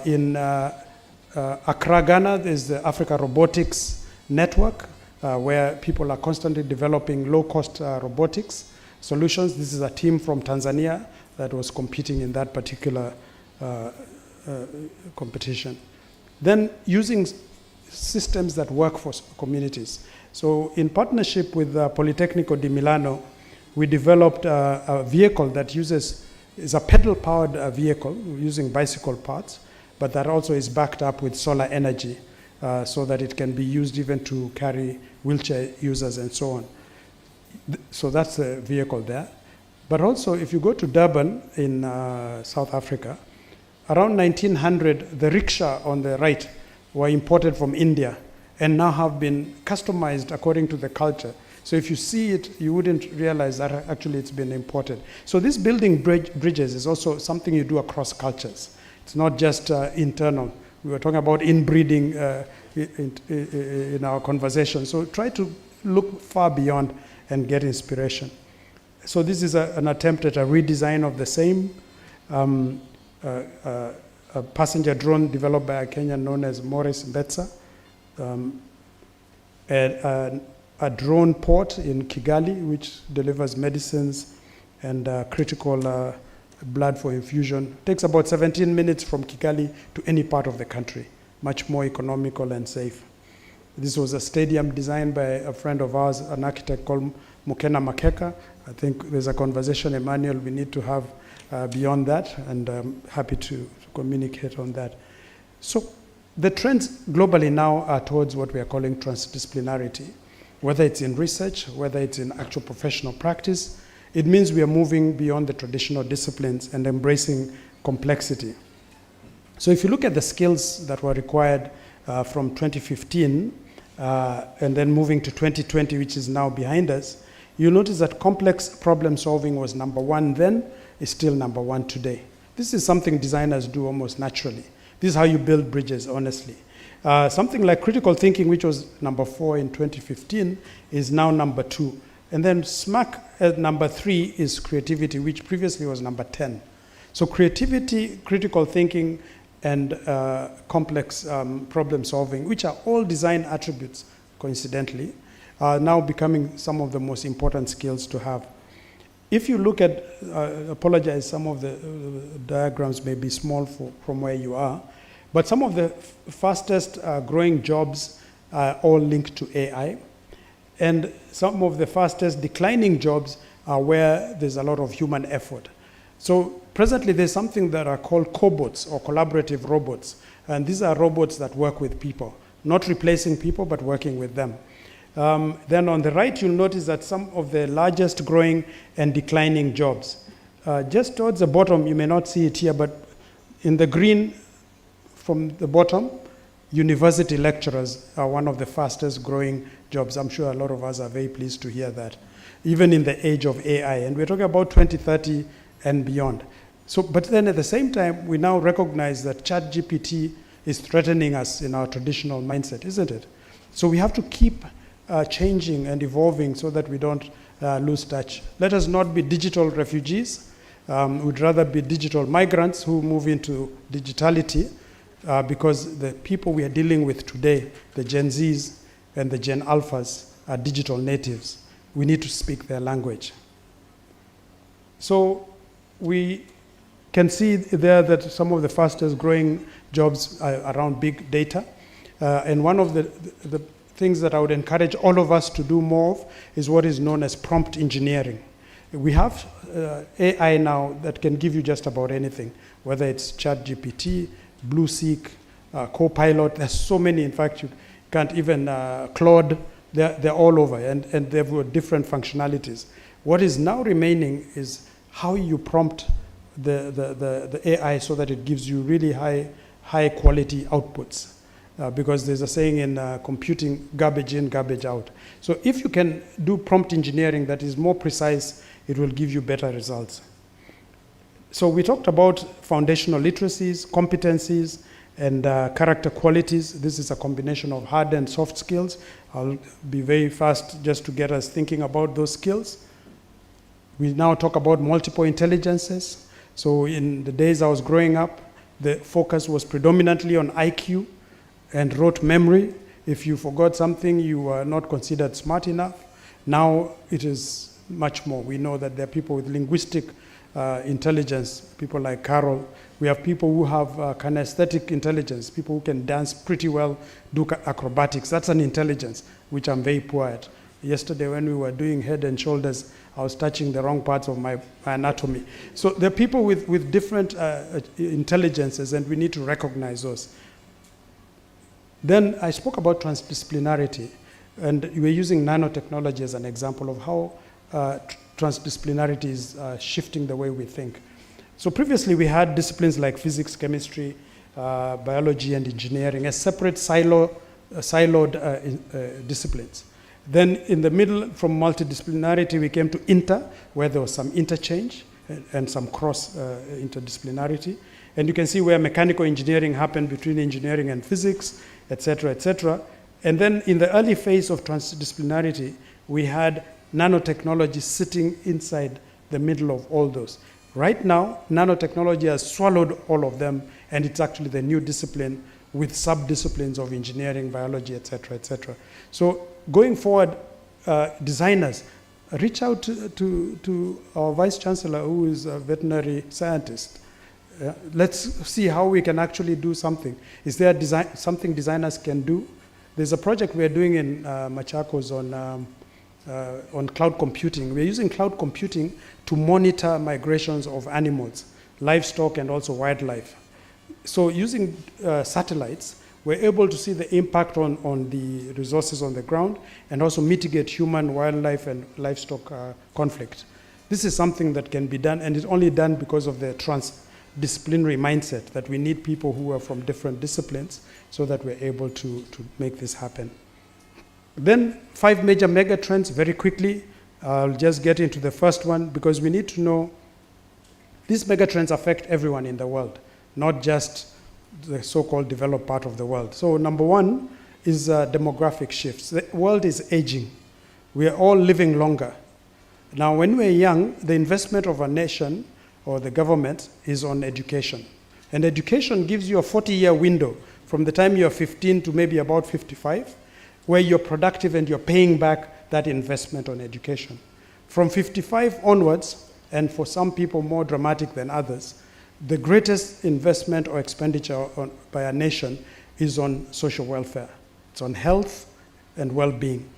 In Accra, Ghana, there's the Africa Robotics Network, where people are constantly developing low-cost robotics solutions. This is a team from Tanzania that was competing in that particular competition. Then using systems that work for communities. So in partnership with Politecnico di Milano, we developed a vehicle that is a pedal-powered vehicle using bicycle parts, but that also is backed up with solar energy so that it can be used even to carry wheelchair users and so on. So that's the vehicle there. But also, if you go to Durban in South Africa, around 1900, the rickshaw on the right were imported from India and now have been customized according to the culture. So if you see it, you wouldn't realize that actually it's been imported. So this building bridges is also something you do across cultures. It's not just internal. We were talking about inbreeding in our conversation. So try to look far beyond and get inspiration. So this is an attempt at a redesign of the same a passenger drone developed by a Kenyan known as Morris Mbetsa, a drone port in Kigali which delivers medicines and critical blood for infusion. It takes about 17 minutes from Kigali to any part of the country, much more economical and safe. This was a stadium designed by a friend of ours, an architect called Mukena Makeka. I think there's a conversation, Emmanuel, we need to have beyond that, and I'm happy to communicate on that. So the trends globally now are towards what we are calling transdisciplinarity. Whether it's in research, whether it's in actual professional practice, it means we are moving beyond the traditional disciplines and embracing complexity. So if you look at the skills that were required from 2015 and then moving to 2020, which is now behind us, you notice that complex problem solving was number one then, is still number one today. This is something designers do almost naturally. This is how you build bridges, honestly. Something like critical thinking, which was number 4 in 2015, is now number 2. And then smack at number 3 is creativity, which previously was number 10. So creativity, critical thinking, and complex problem solving, which are all design attributes, coincidentally, are now becoming some of the most important skills to have. If you look at, apologize, some of the diagrams may be small from where you are, but some of the fastest growing jobs are all linked to AI, and some of the fastest declining jobs are where there's a lot of human effort. So presently there's something that are called cobots, or collaborative robots, and these are robots that work with people, not replacing people, but working with them. Then on the right, you'll notice that some of the largest growing and declining jobs. Just towards the bottom, you may not see it here, but in the green from the bottom, university lecturers are one of the fastest growing jobs. I'm sure a lot of us are very pleased to hear that, even in the age of AI. And we're talking about 2030 and beyond. So, but then at the same time, we now recognize that ChatGPT is threatening us in our traditional mindset, isn't it? So we have to keep changing and evolving so that we don't lose touch. Let us not be digital refugees. We'd rather be digital migrants who move into digitality, because the people we are dealing with today, the Gen Zs and the Gen Alphas, are digital natives. We need to speak their language. So we can see there that some of the fastest growing jobs are around big data. And one of the things that I would encourage all of us to do more of is what is known as prompt engineering. We have AI now that can give you just about anything, whether it's ChatGPT, BlueSeek, Copilot. There's so many, in fact, you can't even, Claude, they're all over, and they've got different functionalities. What is now remaining is how you prompt the AI so that it gives you really high quality outputs. Because there's a saying in computing, garbage in, garbage out. So if you can do prompt engineering that is more precise, it will give you better results. So we talked about foundational literacies, competencies, and character qualities. This is a combination of hard and soft skills. I'll be very fast just to get us thinking about those skills. We now talk about multiple intelligences. So in the days I was growing up, the focus was predominantly on IQ and rote memory. If you forgot something, you were not considered smart enough. Now it is much more. We know that there are people with linguistic intelligence, people like Carol. We have people who have kinesthetic intelligence, people who can dance pretty well, do acrobatics. That's an intelligence, which I'm very poor at. Yesterday when we were doing head and shoulders, I was touching the wrong parts of my anatomy. So there are people with different intelligences, and we need to recognize those. Then I spoke about transdisciplinarity, and we were using nanotechnology as an example of how transdisciplinarity is shifting the way we think. So previously we had disciplines like physics, chemistry, biology, and engineering as separate siloed disciplines. Then in the middle, from multidisciplinarity, we came to where there was some interchange and some cross interdisciplinarity. And you can see where mechanical engineering happened between engineering and physics, et cetera, et cetera. And then in the early phase of transdisciplinarity, we had nanotechnology sitting inside the middle of all those. Right now, nanotechnology has swallowed all of them, and it's actually the new discipline with sub-disciplines of engineering, biology, et cetera, et cetera. So going forward, designers, reach out to our Vice Chancellor, who is a veterinary scientist. Let's see how we can actually do something. Is there something designers can do? There's a project we're doing in Machakos on cloud computing. We're using cloud computing to monitor migrations of animals, livestock, and also wildlife. So using satellites, we're able to see the impact on the resources on the ground and also mitigate human, wildlife, and livestock conflict. This is something that can be done, and it's only done because of the transdisciplinary mindset that we need people who are from different disciplines so that we're able to make this happen. Then 5 major mega trends very quickly. I'll just get into the first one because we need to know these mega trends affect everyone in the world, not just the so-called developed part of the world. So number one is demographic shifts. The world is aging. We are all living longer. Now, when we're young, the investment of a nation or the government is on education. And education gives you a 40-year window from the time you're 15 to maybe about 55, where you're productive and you're paying back that investment on education. From 55 onwards, and for some people more dramatic than others, the greatest investment or expenditure by a nation is on social welfare. It's on health and well-being,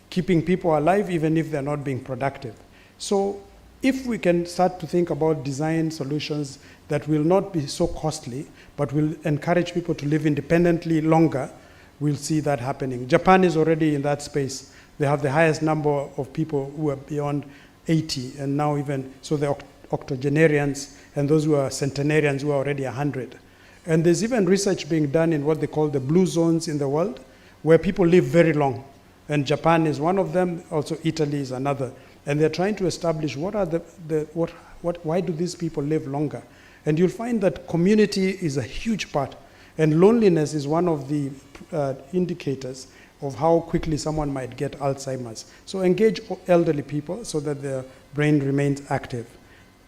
keeping people alive even if they're not being productive. So if we can start to think about design solutions that will not be so costly, but will encourage people to live independently longer, we'll see that happening. Japan is already in that space. They have the highest number of people who are beyond 80, and now even, so the octogenarians and those who are centenarians who are already 100. And there's even research being done in what they call the blue zones in the world, where people live very long. And Japan is one of them, also Italy is another. And they're trying to establish what are why do these people live longer? And you'll find that community is a huge part. And loneliness is one of the indicators of how quickly someone might get Alzheimer's. So engage elderly people so that their brain remains active.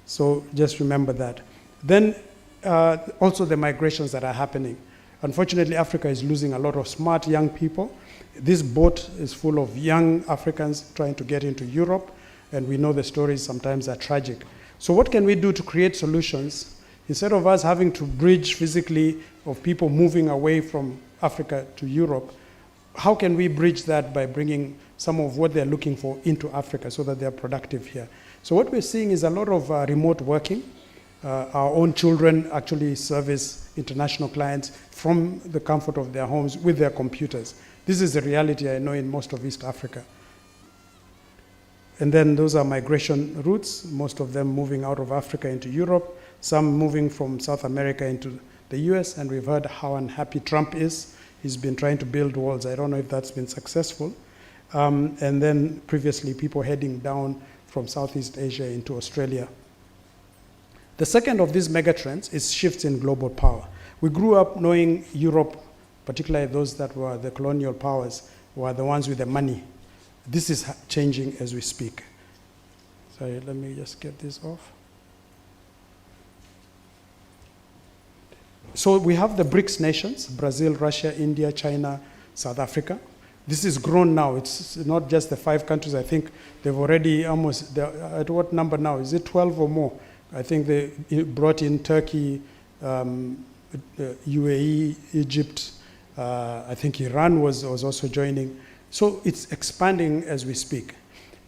So just remember that. Then also the migrations that are happening. Unfortunately, Africa is losing a lot of smart young people. This boat is full of young Africans trying to get into Europe, and we know the stories sometimes are tragic. So what can we do to create solutions? Instead of us having to bridge physically of people moving away from Africa to Europe, how can we bridge that by bringing some of what they're looking for into Africa so that they're productive here? So what we're seeing is a lot of remote working. Our own children actually service international clients from the comfort of their homes with their computers. This is the reality I know in most of East Africa. And then those are migration routes, most of them moving out of Africa into Europe, some moving from South America into the US, and we've heard how unhappy Trump is. He's been trying to build walls. I don't know if that's been successful. And then previously people heading down from Southeast Asia into Australia. The second of these megatrends is shifts in global power. We grew up knowing Europe, particularly those that were the colonial powers, were the ones with the money. This is changing as we speak. Sorry, let me just get this off. So we have the BRICS nations, Brazil, Russia, India, China, South Africa. This is grown now. It's not just the 5 countries. I think they've already almost, at what number now? Is it 12 or more? I think they brought in Turkey, UAE, Egypt. I think Iran was also joining. So it's expanding as we speak.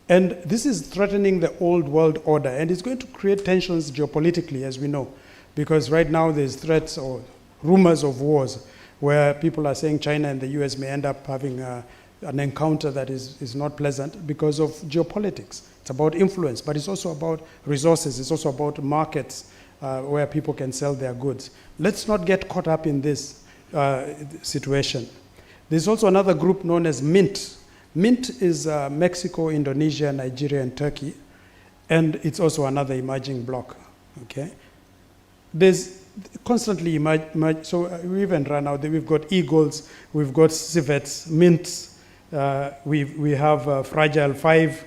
And this is threatening the old world order. And it's going to create tensions geopolitically, as we know. Because right now there's threats or rumors of wars where people are saying China and the US may end up having an encounter that is not pleasant because of geopolitics. It's about influence, but it's also about resources. It's also about markets where people can sell their goods. Let's not get caught up in this situation. There's also another group known as MINT. MINT is Mexico, Indonesia, Nigeria, and Turkey. And it's also another emerging bloc, okay? There's constantly so we even run out there. We've got eagles, we've got civets, mints, we have fragile 5,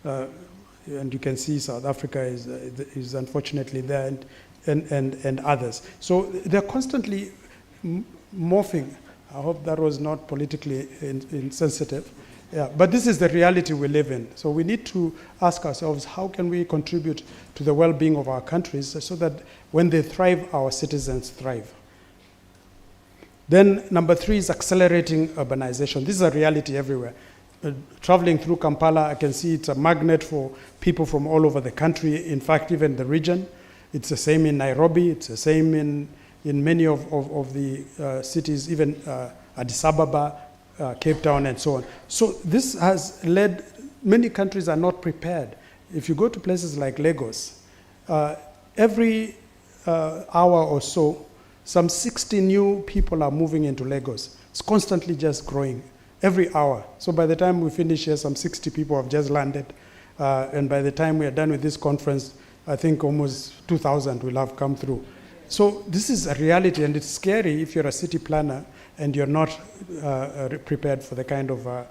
and you can see South Africa is unfortunately there, and others. So they're constantly morphing. I hope that was not politically insensitive. Yeah, but this is the reality we live in. So we need to ask ourselves, how can we contribute to the well-being of our countries so that when they thrive, our citizens thrive? Then number 3 is accelerating urbanization. This is a reality everywhere. Traveling through Kampala, I can see it's a magnet for people from all over the country, in fact, even the region. It's the same in Nairobi, it's the same in many of the cities, even Addis Ababa, Cape Town, and so on. So this has led, many countries are not prepared. If you go to places like Lagos, every hour or so, some 60 new people are moving into Lagos. It's constantly just growing, every hour. So by the time we finish here, some 60 people have just landed. And by the time we are done with this conference, I think almost 2,000 will have come through. So this is a reality, and it's scary if you're a city planner and you're not prepared for the kind of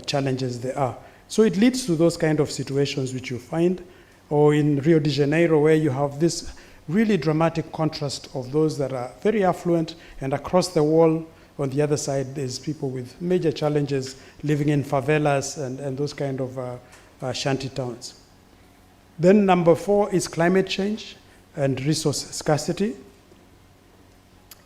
challenges there are. So it leads to those kind of situations which you find, or in Rio de Janeiro, where you have this really dramatic contrast of those that are very affluent, and across the wall on the other side there's people with major challenges living in favelas and those kind of shanty towns. Then number 4 is climate change and resource scarcity.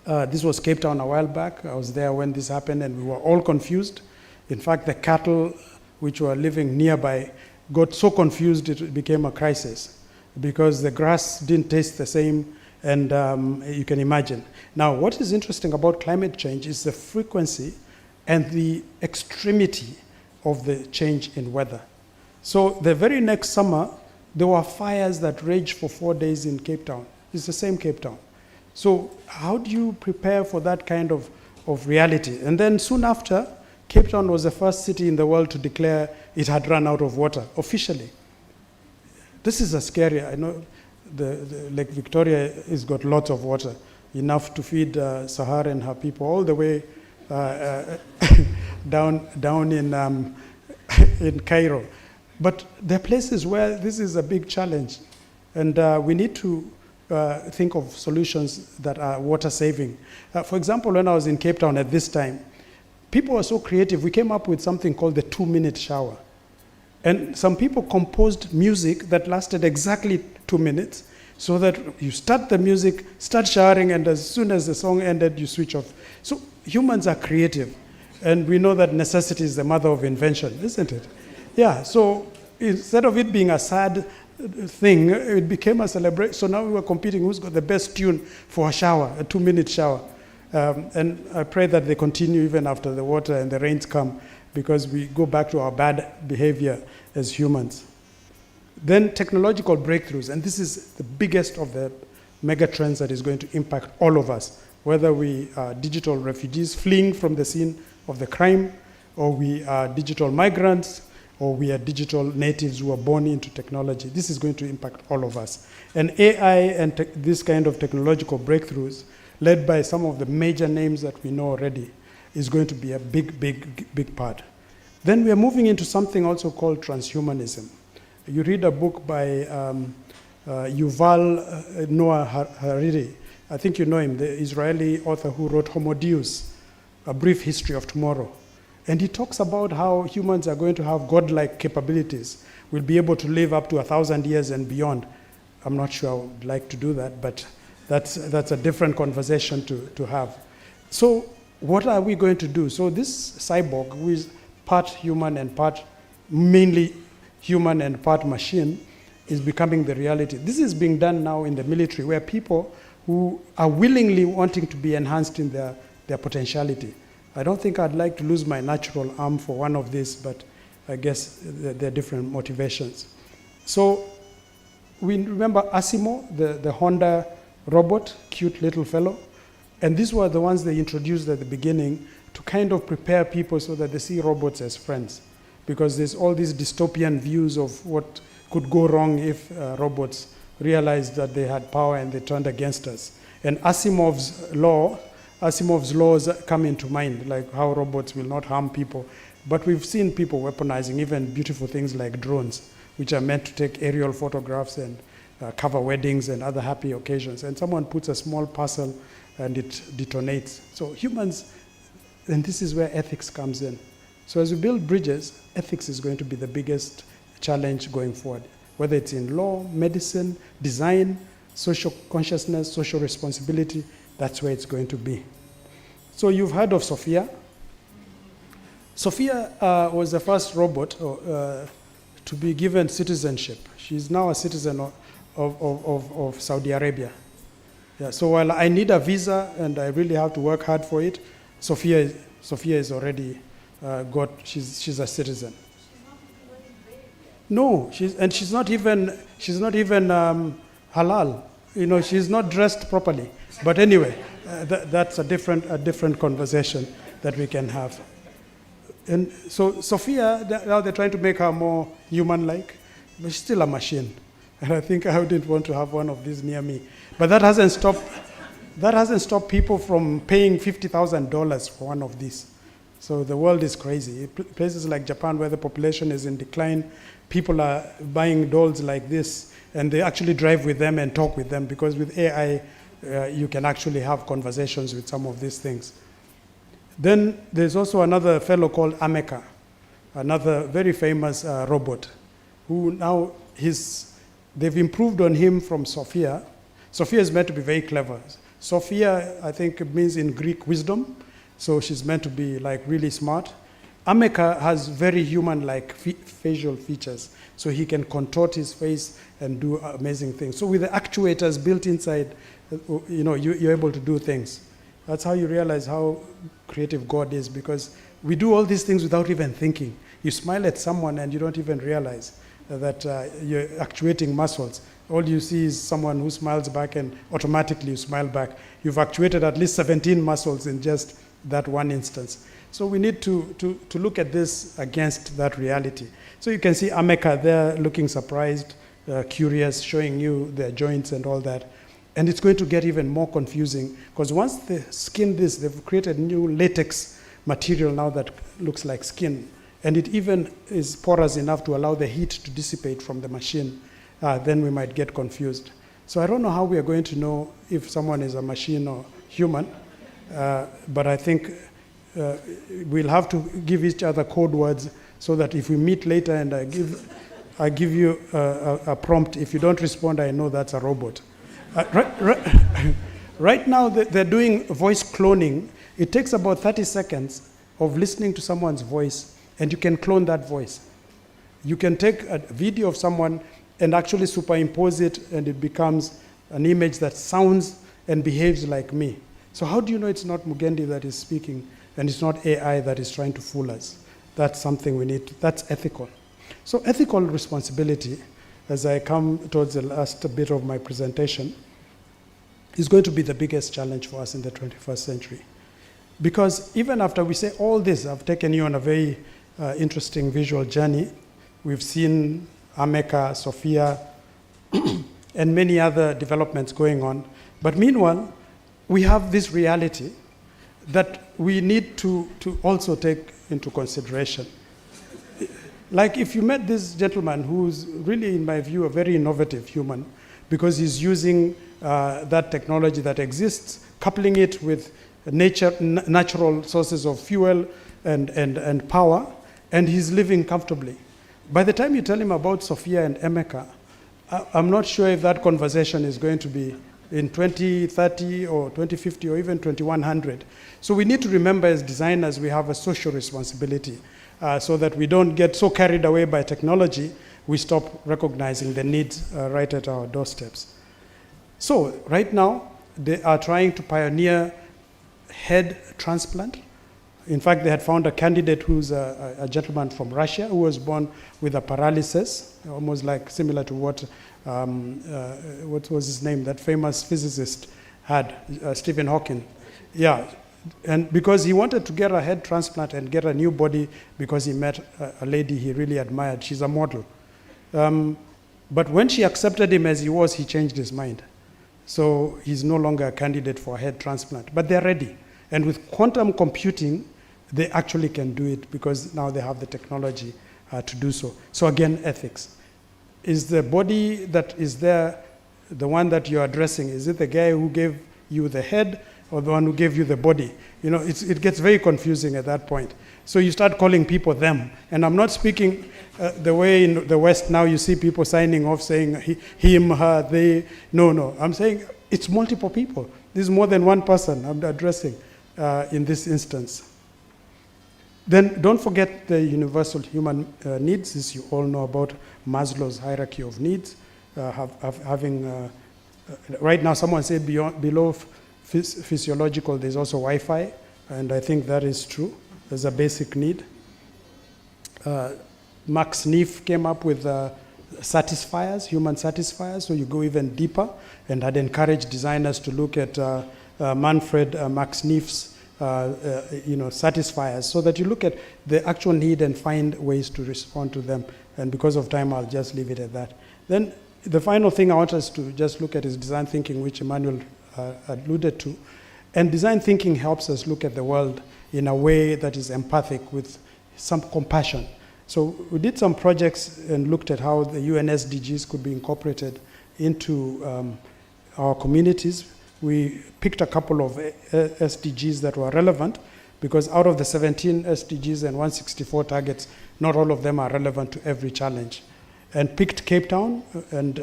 This was Cape Town a while back. I was there when this happened, and we were all confused. In fact, the cattle which were living nearby got so confused it became a crisis, because the grass didn't taste the same, and you can imagine. Now, what is interesting about climate change is the frequency and the extremity of the change in weather. So the very next summer, there were fires that raged for 4 days in Cape Town. It's the same Cape Town. So how do you prepare for that kind of reality? And then soon after, Cape Town was the first city in the world to declare it had run out of water, officially. This is a scary, I know the Lake Victoria has got lots of water, enough to feed Sahara and her people all the way down in Cairo. But there are places where this is a big challenge, and we need to think of solutions that are water saving. For example, when I was in Cape Town at this time, people were so creative. We came up with something called the 2-minute shower. And some people composed music that lasted exactly 2 minutes, so that you start the music, start showering, and as soon as the song ended, you switch off. So humans are creative, and we know that necessity is the mother of invention, isn't it? Yeah, so instead of it being a sad thing, it became a celebration. So now we were competing who's got the best tune for a shower, a 2-minute shower. And I pray that they continue even after the water and the rains come, because we go back to our bad behavior as humans. Then technological breakthroughs, and this is the biggest of the mega trends that is going to impact all of us, whether we are digital refugees fleeing from the scene of the crime, or we are digital migrants, or we are digital natives who are born into technology. This is going to impact all of us. And AI and this kind of technological breakthroughs, led by some of the major names that we know already, is going to be a big part. Then we are moving into something also called transhumanism. You read a book by Yuval Noah Harari. I think you know him, the Israeli author who wrote Homo Deus, A Brief History of Tomorrow. And he talks about how humans are going to have godlike capabilities. We'll be able to live up to 1,000 years and beyond. I'm not sure I would like to do that, but that's a different conversation to have. So what are we going to do? So this cyborg, who is part human and part, mainly human and part machine, is becoming the reality. This is being done now in the military, where people who are willingly wanting to be enhanced in their potentiality. I don't think I'd like to lose my natural arm for one of these, but I guess there are different motivations. So we remember Asimo, the Honda robot, cute little fellow. And these were the ones they introduced at the beginning to kind of prepare people so that they see robots as friends. Because there's all these dystopian views of what could go wrong if robots realized that they had power and they turned against us. And Asimov's laws come into mind, like how robots will not harm people. But we've seen people weaponizing even beautiful things like drones, which are meant to take aerial photographs and cover weddings and other happy occasions. And someone puts a small parcel and it detonates. So humans, and this is where ethics comes in. So as we build bridges, ethics is going to be the biggest challenge going forward, whether it's in law, medicine, design, social consciousness, social responsibility, that's where it's going to be. So you've heard of Sophia. Sophia was the first robot to be given citizenship. She's now a citizen of Saudi Arabia. Yeah, so while I need a visa and I really have to work hard for it, Sophia is already she's a citizen. No, she's not even halal. You know, she's not dressed properly. But anyway, that's a different conversation that we can have. And so Sophia, now they're trying to make her more human-like, but she's still a machine. And I think I wouldn't want to have one of these near me. But that hasn't stopped people from paying $50,000 for one of these. So the world is crazy. Places like Japan, where the population is in decline, people are buying dolls like this, and they actually drive with them and talk with them, because with AI, you can actually have conversations with some of these things. Then there's also another fellow called Ameka, another very famous robot, who now they've improved on him from Sophia. Sophia is meant to be very clever. Sophia, I think, means in Greek wisdom, so she's meant to be like really smart. Ameka has very human-like facial features, so he can contort his face and do amazing things. So with the actuators built inside, you're able to do things. That's how you realize how creative God is, because we do all these things without even thinking. You smile at someone and you don't even realize that you're actuating muscles. All you see is someone who smiles back, and automatically you smile back. You've actuated at least 17 muscles in just that one instance. So we need to look at this against that reality. So you can see Ameka there looking surprised, curious, showing you their joints and all that. And it's going to get even more confusing, because once they skin this, they've created new latex material now that looks like skin. And it even is porous enough to allow the heat to dissipate from the machine. Then we might get confused. So I don't know how we are going to know if someone is a machine or human, but I think we'll have to give each other code words, so that if we meet later and I give you a prompt, if you don't respond, I know that's a robot. Right now, they're doing voice cloning. It takes about 30 seconds of listening to someone's voice, and you can clone that voice. You can take a video of someone and actually superimpose it, and it becomes an image that sounds and behaves like me. So how do you know it's not Mugendi that is speaking, and it's not AI that is trying to fool us? That's something we need. That's ethical. So ethical responsibility, as I come towards the last bit of my presentation, is going to be the biggest challenge for us in the 21st century. Because even after we say all this, I've taken you on a very interesting visual journey. We've seen Ameka, Sophia, and many other developments going on. But meanwhile, we have this reality that we need to also take into consideration. Like if you met this gentleman who's really, in my view, a very innovative human, because he's using that technology that exists, coupling it with natural sources of fuel and power, and he's living comfortably. By the time you tell him about Sophia and Emeka, I'm not sure if that conversation is going to be in 2030 or 2050 or even 2100. So we need to remember, as designers, we have a social responsibility, so that we don't get so carried away by technology, we stop recognizing the needs right at our doorsteps. So right now, they are trying to pioneer head transplant. In fact, they had found a candidate who's a gentleman from Russia who was born with a paralysis, almost like similar to what was his name, that famous physicist had, Stephen Hawking. Yeah, and because he wanted to get a head transplant and get a new body because he met a lady he really admired. She's a model. But when she accepted him as he was, he changed his mind. So he's no longer a candidate for a head transplant, but they're ready. And with quantum computing, they actually can do it, because now they have the technology to do so. So again, ethics. Is the body that is there the one that you're addressing? Is it the guy who gave you the head, or the one who gave you the body? You know, it gets very confusing at that point. So you start calling people them. And I'm not speaking the way in the West now you see people signing off saying him, her, they. No. I'm saying it's multiple people. This is more than one person I'm addressing in this instance. Then don't forget the universal human needs. As you all know about Maslow's hierarchy of needs. Right now someone said below physiological there's also Wi-Fi, and I think that is true. There's a basic need. Max Neef came up with satisfiers, human satisfiers, so you go even deeper, and I'd encourage designers to look at Manfred Max Neef's satisfiers, so that you look at the actual need and find ways to respond to them. And because of time, I'll just leave it at that. Then the final thing I want us to just look at is design thinking, which Emmanuel alluded to. And design thinking helps us look at the world in a way that is empathic with some compassion. So we did some projects and looked at how the UN SDGs could be incorporated into our communities. We picked a couple of SDGs that were relevant, because out of the 17 SDGs and 164 targets, not all of them are relevant to every challenge. And picked Cape Town and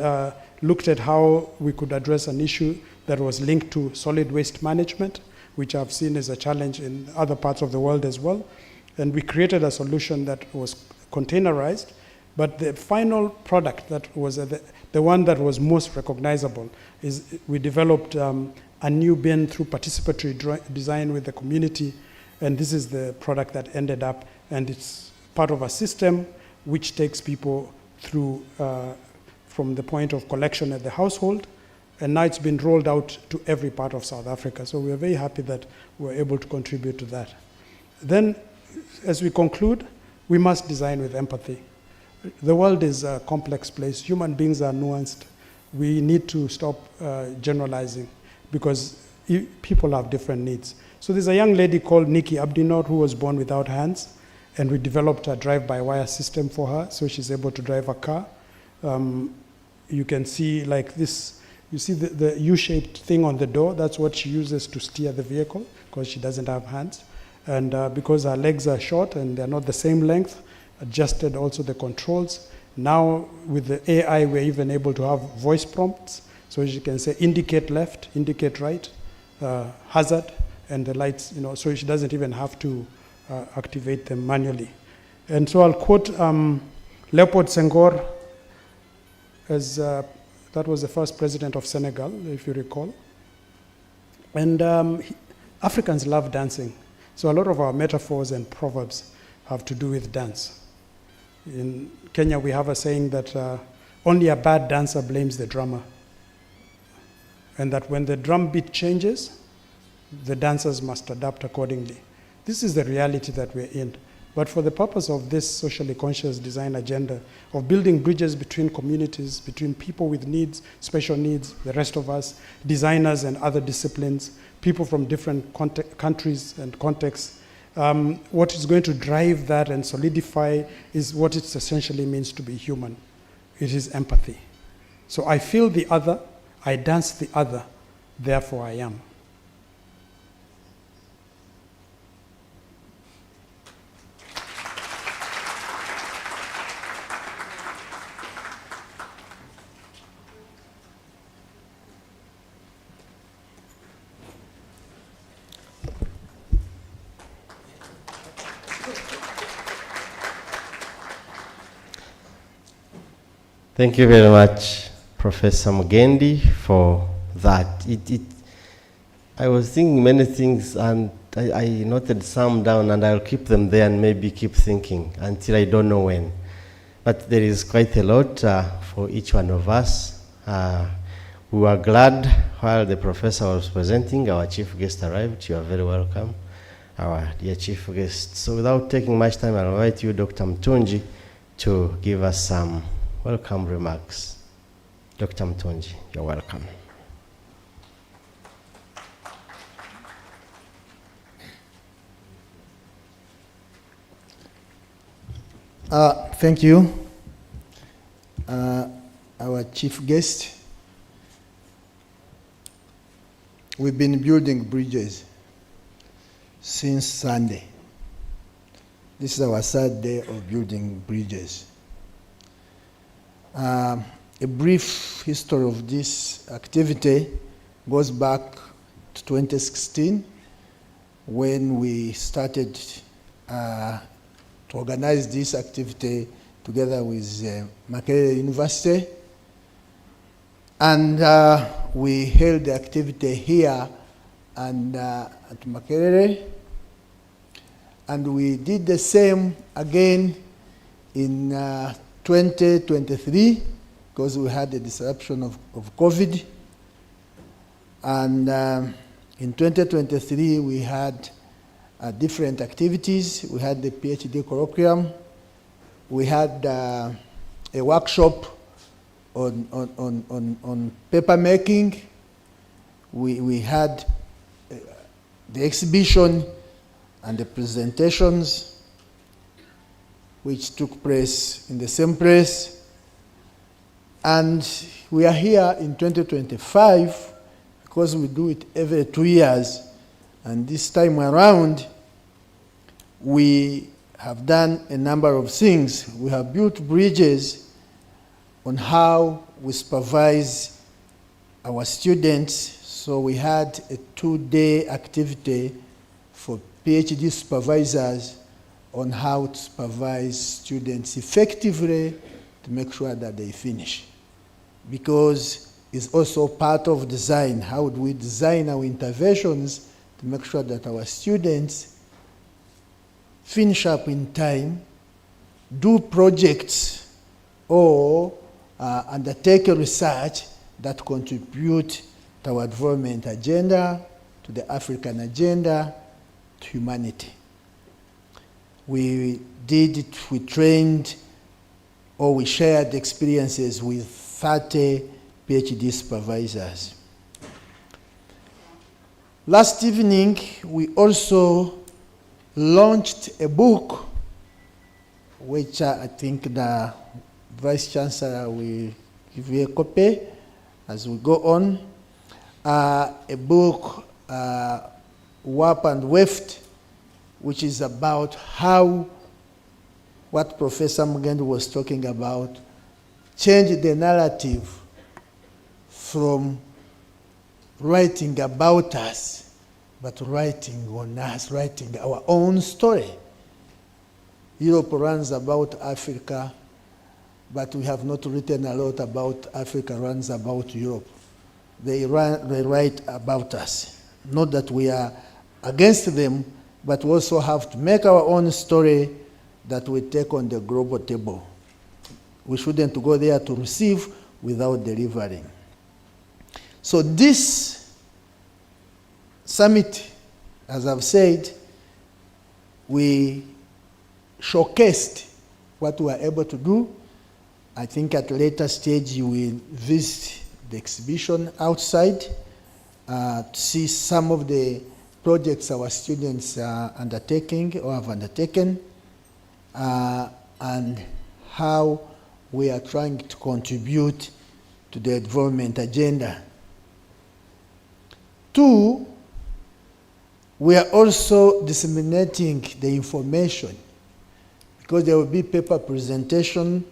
looked at how we could address an issue that was linked to solid waste management, which I've seen as a challenge in other parts of the world as well. And we created a solution that was containerized, but the final product that was the one that was most recognizable is we developed a new bin through participatory design with the community, and this is the product that ended up, and it's part of a system which takes people through from the point of collection at the household, and now it's been rolled out to every part of South Africa. So we're very happy that we're able to contribute to that. Then, as we conclude, we must design with empathy. The world is a complex place. Human beings are nuanced. We need to stop generalizing, because people have different needs. So there's a young lady called Nikki Abdinor who was born without hands, and we developed a drive-by-wire system for her, so she's able to drive a car. You can see like this, you see the U-shaped thing on the door, that's what she uses to steer the vehicle, because she doesn't have hands. And because her legs are short and they're not the same length, adjusted also the controls. Now with the AI, we're even able to have voice prompts, so she can say indicate left, indicate right, hazard, and the lights, so she doesn't even have to activate them manually. And so I'll quote Leopold Senghor, as that was the first president of Senegal, if you recall. And Africans love dancing. So a lot of our metaphors and proverbs have to do with dance. In Kenya, we have a saying that only a bad dancer blames the drummer. And that when the drum beat changes, the dancers must adapt accordingly. This is the reality that we're in. But for the purpose of this socially conscious design agenda, of building bridges between communities, between people with needs, special needs, the rest of us, designers and other disciplines, people from different countries and contexts, what is going to drive that and solidify is what it essentially means to be human. It is empathy. So I feel the other, I dance the other, therefore I am. Thank you very much, Professor Mugendi, for that. I was thinking many things, and I noted some down, and I'll keep them there and maybe keep thinking until I don't know when. But there is quite a lot for each one of us. We were glad while the professor was presenting, our chief guest arrived. You are very welcome, our dear chief guest. So without taking much time, I'll invite you, Dr. Mtunji, to give us some welcome remarks. Dr. Mtunji, you're welcome. Thank you, our chief guest. We've been building bridges since Sunday. This is our third day of building bridges. A brief history of this activity goes back to 2016, when we started to organize this activity together with Kyambogo University. And we held the activity here and at Makerere. And we did the same again in 2023, because we had a disruption of COVID. And in 2023, we had different activities. We had the PhD colloquium. We had a workshop on paper making. We had the exhibition and the presentations which took place in the same place. And we are here in 2025 because we do it every 2 years. And this time around, we have done a number of things. We have built bridges on how we supervise our students. So we had a 2-day activity for PhD supervisors on how to supervise students effectively to make sure that they finish. Because it's also part of design. How do we design our interventions to make sure that our students finish up in time, do projects, or undertake a research that contribute to our development agenda, to the African agenda, to humanity. We did it, we trained, or we shared experiences with 30 PhD supervisors. Last evening, we also launched a book, which I think the Vice Chancellor will give you a copy as we go on. A book, Warp and Weft, which is about how what Professor Mugendi was talking about, change the narrative from writing about us, but writing on us, writing our own story. Europe runs about Africa, but we have not written a lot about Africa runs about Europe. They write about us. Not that we are against them, but we also have to make our own story that we take on the global table. We shouldn't go there to receive without delivering. So this summit, as I've said, we showcased what we were able to do. I think at a later stage you will visit the exhibition outside to see some of the projects our students are undertaking or have undertaken, and how we are trying to contribute to the development agenda. 2, we are also disseminating the information, because there will be paper presentation.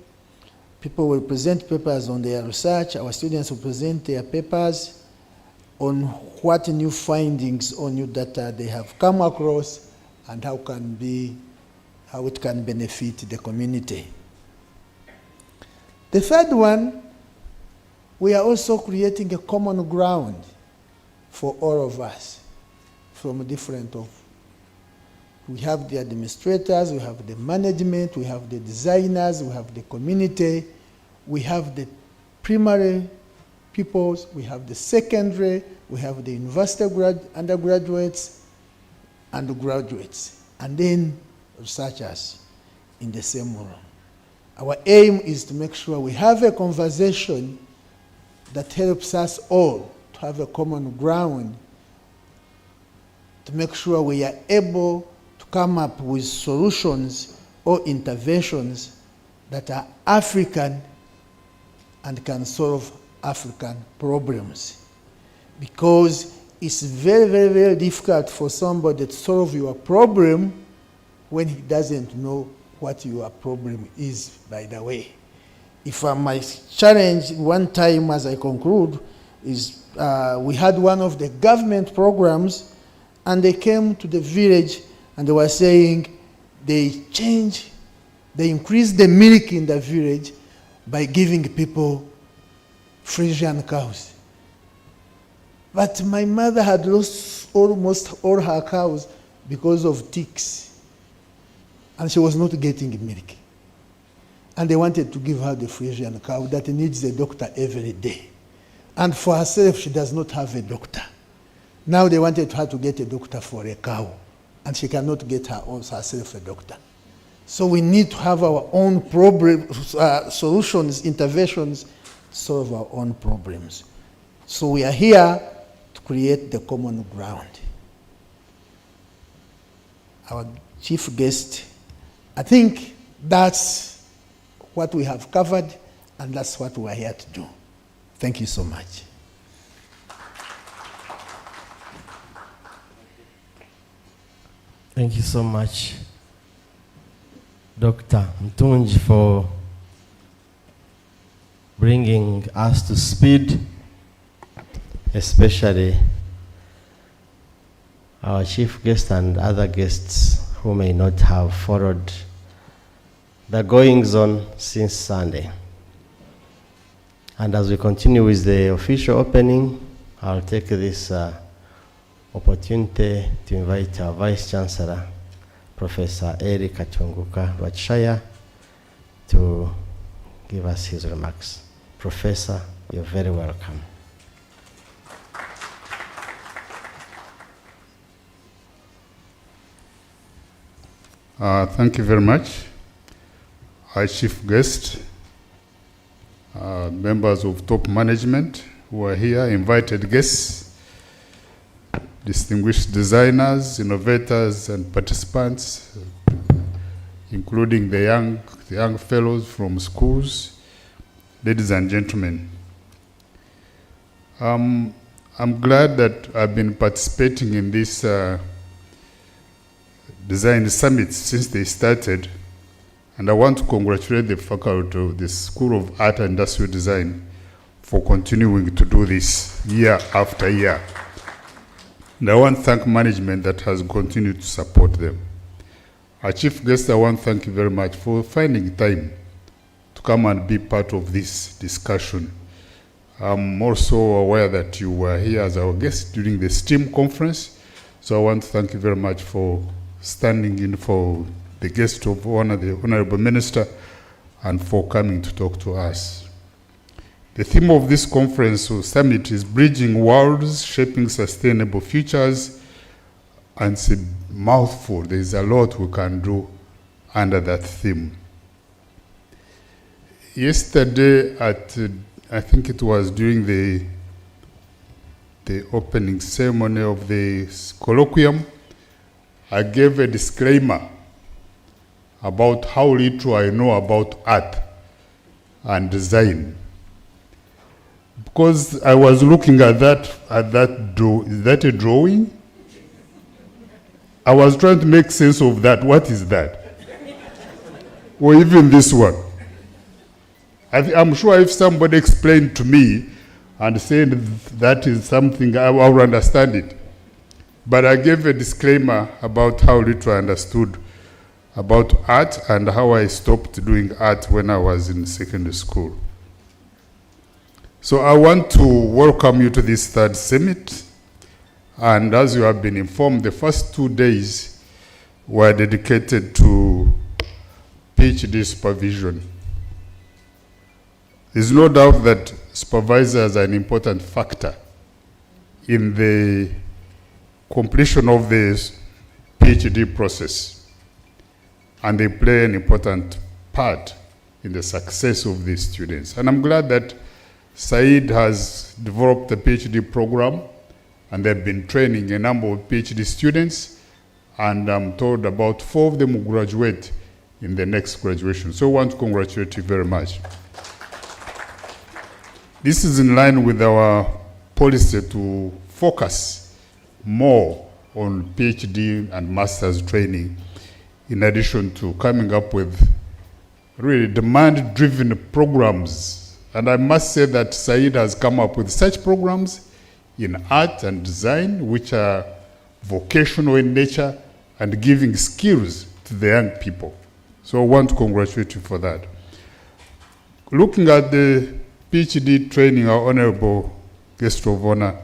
People will present papers on their research. Our students will present their papers on what new findings or new data they have come across and how it can benefit the community. The third one, we are also creating a common ground for all of us from different of. We have the administrators, we have the management, we have the designers, we have the community, we have the primary pupils, we have the secondary, we have the university undergraduates and graduates, and then researchers in the same room. Our aim is to make sure we have a conversation that helps us all to have a common ground, to make sure we are able to come up with solutions or interventions that are African and can solve African problems. Because it's very, very, very difficult for somebody to solve your problem when he doesn't know what your problem is, by the way. If I might challenge one time as I conclude, is we had one of the government programs, and they came to the village and they were saying they increased the milk in the village by giving people Frisian cows. But my mother had lost almost all her cows because of ticks, and she was not getting milk. And they wanted to give her the Frisian cow that needs a doctor every day. And for herself, she does not have a doctor. Now they wanted her to get a doctor for a cow, and she cannot get herself a doctor. So we need to have our own solutions, interventions, to solve our own problems. So we are here to create the common ground. our chief guest. I think that's what we have covered, and that's what we are here to do. Thank you so much. Thank you so much, Dr. Mtunji, for bringing us to speed, especially our chief guest and other guests who may not have followed the goings-on since Sunday. And as we continue with the official opening, I'll take this opportunity to invite our Vice Chancellor, Professor Eric Katunguka Rwachaya, to give us his remarks. Professor, you're very welcome. Thank you very much. Our chief guest, members of top management who are here, invited guests, distinguished designers, innovators, and participants, including the young fellows from schools, ladies and gentlemen. I'm glad that I've been participating in this design summits since they started, and I want to congratulate the faculty of the School of Art and Industrial Design for continuing to do this year after year. And I want to thank management that has continued to support them. Our chief guest, I want to thank you very much for finding time to come and be part of this discussion. I'm also aware that you were here as our guest during the STEAM conference, so I want to thank you very much for standing in for the guest of honor, the Honorable Minister, and for coming to talk to us. The theme of this conference or summit is Bridging Worlds, Shaping Sustainable Futures, and it's a mouthful. There's a lot we can do under that theme. Yesterday I think it was during the opening ceremony of the colloquium, I gave a disclaimer about how little I know about art and design. Because I was looking at that is that a drawing? I was trying to make sense of that. What is that? Or even this one. I'm sure if somebody explained to me and said that is something, I will understand it. But I gave a disclaimer about how little I understood about art and how I stopped doing art when I was in secondary school. So I want to welcome you to this third summit. And as you have been informed, the first 2 days were dedicated to PhD supervision. There's no doubt that supervisors are an important factor in the completion of the PhD process, and they play an important part in the success of these students. And I'm glad that Said has developed a PhD program, and they've been training a number of PhD students, and I'm told about 4 of them will graduate in the next graduation. So I want to congratulate you very much. This is in line with our policy to focus more on PhD and master's training, in addition to coming up with really demand-driven programs. And I must say that Said has come up with such programs in art and design, which are vocational in nature and giving skills to the young people. So I want to congratulate you for that. Looking at the PhD training, our honorable guest of honor,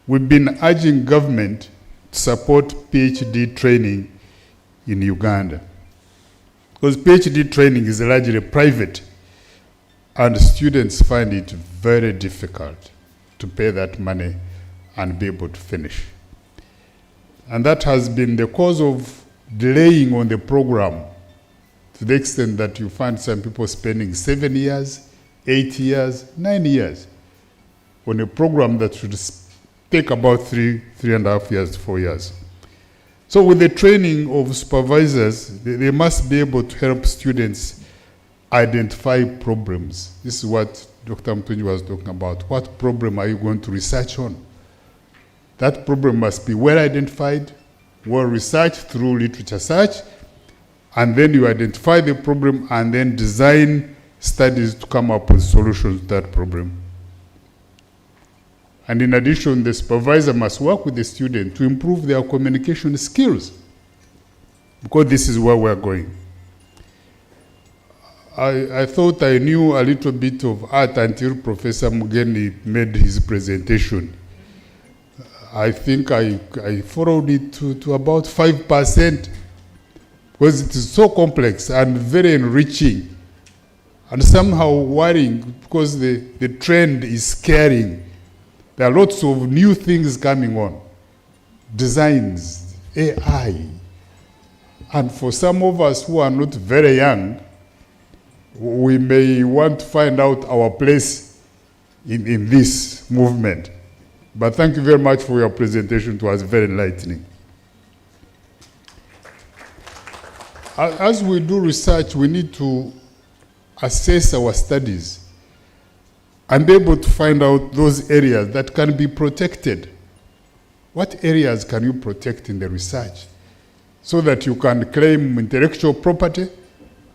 we've been urging government to support PhD training in Uganda. Because PhD training is largely private, and students find it very difficult to pay that money and be able to finish. And that has been the cause of delaying on the program, to the extent that you find some people spending 7 years, 8 years, 9 years on a program that should take about 3.5 years to 4 years. So with the training of supervisors, they must be able to help students identify problems. This is what Dr. Mtunji was talking about. What problem are you going to research on? That problem must be well identified, well researched through literature search, and then you identify the problem and then design studies to come up with solutions to that problem. And in addition, the supervisor must work with the student to improve their communication skills, because this is where we're going. I thought I knew a little bit of art until Professor Mugendi made his presentation. I think I followed it to about 5%, because it is so complex and very enriching and somehow worrying, because the trend is scaring. There are lots of new things coming on, designs, AI. And for some of us who are not very young, we may want to find out our place in this movement. But thank you very much for your presentation. It was very enlightening. As we do research, we need to assess our studies and be able to find out those areas that can be protected. What areas can you protect in the research so that you can claim intellectual property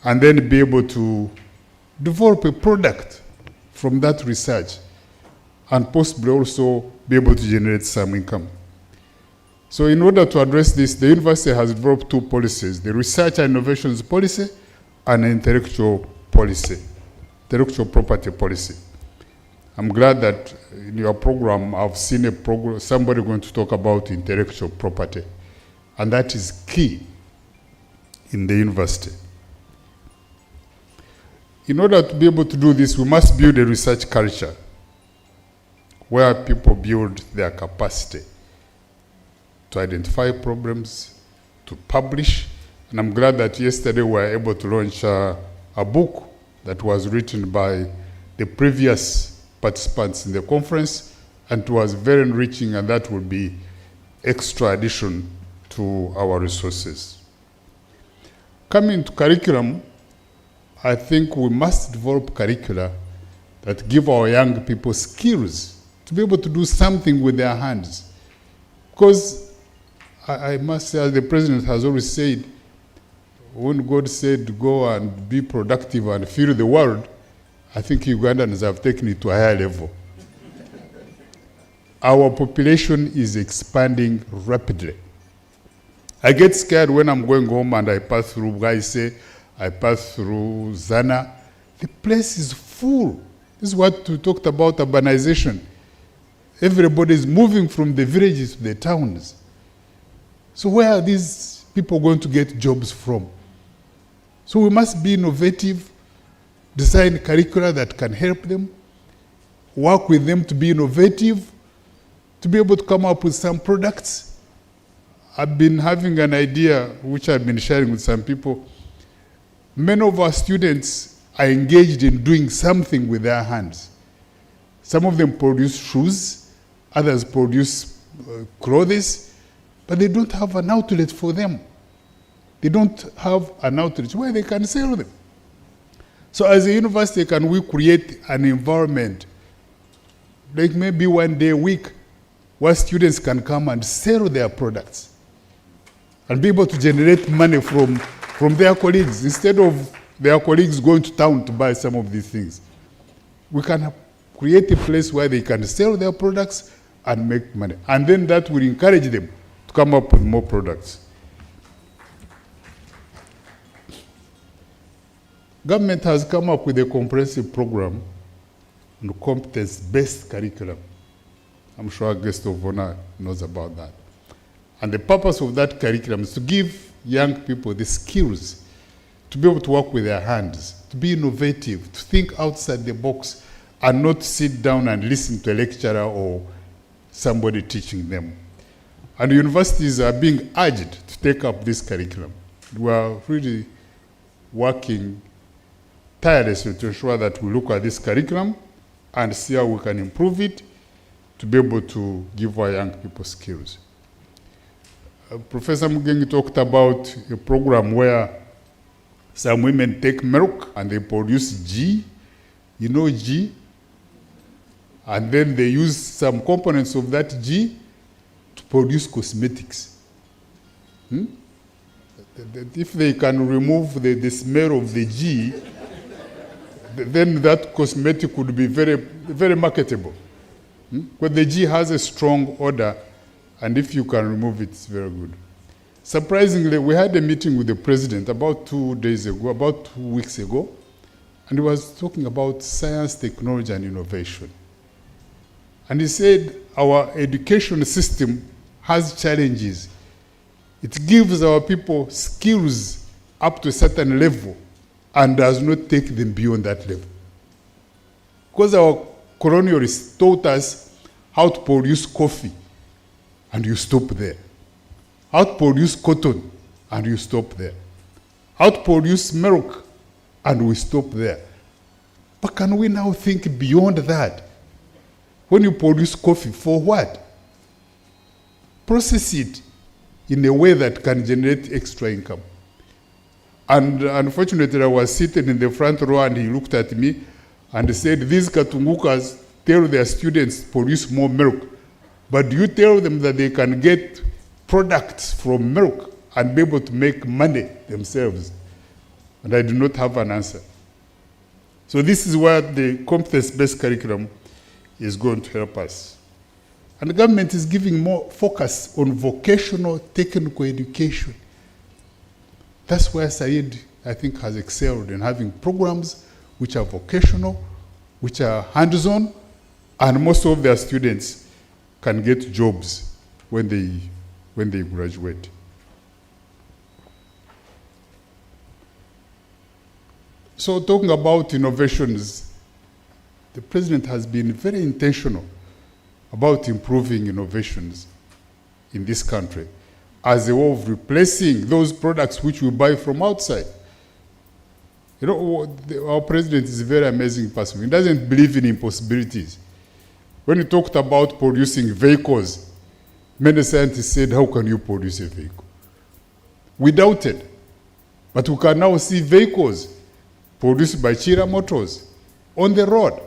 and then be able to develop a product from that research and possibly also be able to generate some income? So in order to address this, the university has developed two policies: the research and innovations policy and intellectual policy, intellectual property policy. I'm glad that in your program, I've seen a program, somebody going to talk about intellectual property, and that is key in the university. In order to be able to do this, we must build a research culture where people build their capacity to identify problems, to publish. And I'm glad that yesterday we were able to launch a book that was written by the previous participants in the conference, and it was very enriching, and that will be extra addition to our resources. Coming to curriculum, I think we must develop curricula that give our young people skills to be able to do something with their hands. Because I must say, as the president has always said, when God said go and be productive and fill the world, I think Ugandans have taken it to a higher level. Our population is expanding rapidly. I get scared when I'm going home and I pass through Gaise, I pass through Zana. The place is full. This is what we talked about, urbanization. Everybody is moving from the villages to the towns. So where are these people going to get jobs from? So we must be innovative, design curricula that can help them, work with them to be innovative, to be able to come up with some products. I've been having an idea, which I've been sharing with some people. Many of our students are engaged in doing something with their hands. Some of them produce shoes, others produce clothes, but they don't have an outlet for them. They don't have an outlet where they can sell them. So as a university, can we create an environment, like maybe one day a week, where students can come and sell their products and be able to generate money from their colleagues, instead of their colleagues going to town to buy some of these things. We can create a place where they can sell their products and make money. And then that will encourage them to come up with more products. Government has come up with a comprehensive program on competence-based curriculum. I'm sure our guest of honor knows about that. And the purpose of that curriculum is to give young people the skills to be able to work with their hands, to be innovative, to think outside the box, and not sit down and listen to a lecturer or somebody teaching them. And universities are being urged to take up this curriculum. We are really working tirelessly to ensure that we look at this curriculum and see how we can improve it to be able to give our young people skills. Professor Mugengi talked about a program where some women take milk and they produce G, you know G, and then they use some components of that G to produce cosmetics. If they can remove the smell of the G, then that cosmetic would be very, very marketable. Because the G has a strong odor, and if you can remove it, it's very good. Surprisingly, we had a meeting with the president about 2 weeks ago, and he was talking about science, technology, and innovation. And he said our education system has challenges. It gives our people skills up to a certain level and does not take them beyond that level. Because our colonialists taught us how to produce coffee, and you stop there. How to produce cotton, and you stop there. How to produce milk, and we stop there. But can we now think beyond that? When you produce coffee, for what? Process it in a way that can generate extra income. And unfortunately, I was sitting in the front row, and he looked at me and said, these Katungukas tell their students to produce more milk, but do you tell them that they can get products from milk and be able to make money themselves? And I do not have an answer. So this is where the competence-based curriculum is going to help us. And the government is giving more focus on vocational technical education. That's where Said, I think, has excelled in having programs which are vocational, which are hands-on, and most of their students can get jobs when they graduate. So talking about innovations, the president has been very intentional about improving innovations in this country as a way of replacing those products which we buy from outside. You know, our president is a very amazing person. He doesn't believe in impossibilities. When he talked about producing vehicles, many scientists said, how can you produce a vehicle? We doubted. But we can now see vehicles produced by Chira Motors on the road.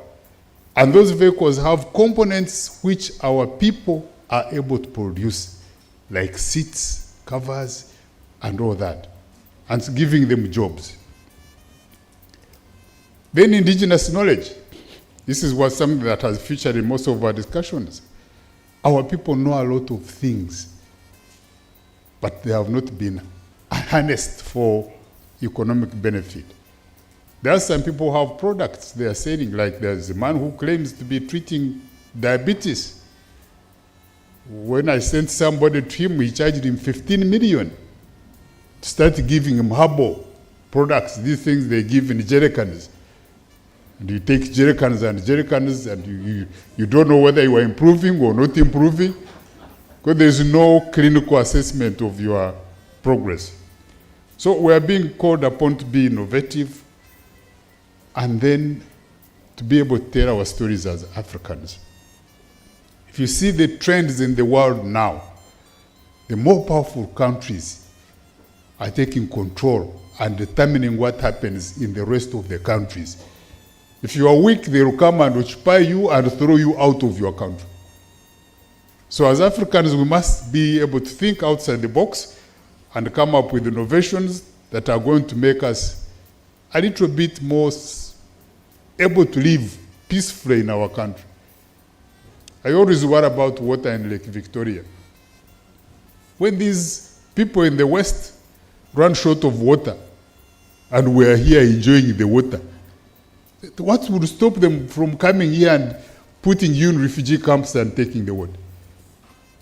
And those vehicles have components which our people are able to produce, like seats, covers, and all that, and giving them jobs. Then indigenous knowledge. This is something that has featured in most of our discussions. Our people know a lot of things, but they have not been harnessed for economic benefit. There are some people who have products they are selling, like there's a man who claims to be treating diabetes. When I sent somebody to him, he charged him 15 million to start giving him herbal products, these things they give in jerrycans. And you take jerrycans, and you don't know whether you are improving or not improving, because there's no clinical assessment of your progress. So we are being called upon to be innovative, and then to be able to tell our stories as Africans. If you see the trends in the world now, the more powerful countries are taking control and determining what happens in the rest of the countries. If you are weak, they will come and occupy you and throw you out of your country. So as Africans, we must be able to think outside the box and come up with innovations that are going to make us a little bit more able to live peacefully in our country. I always worry about water in Lake Victoria. When these people in the West run short of water and we are here enjoying the water, what would stop them from coming here and putting you in refugee camps and taking the water?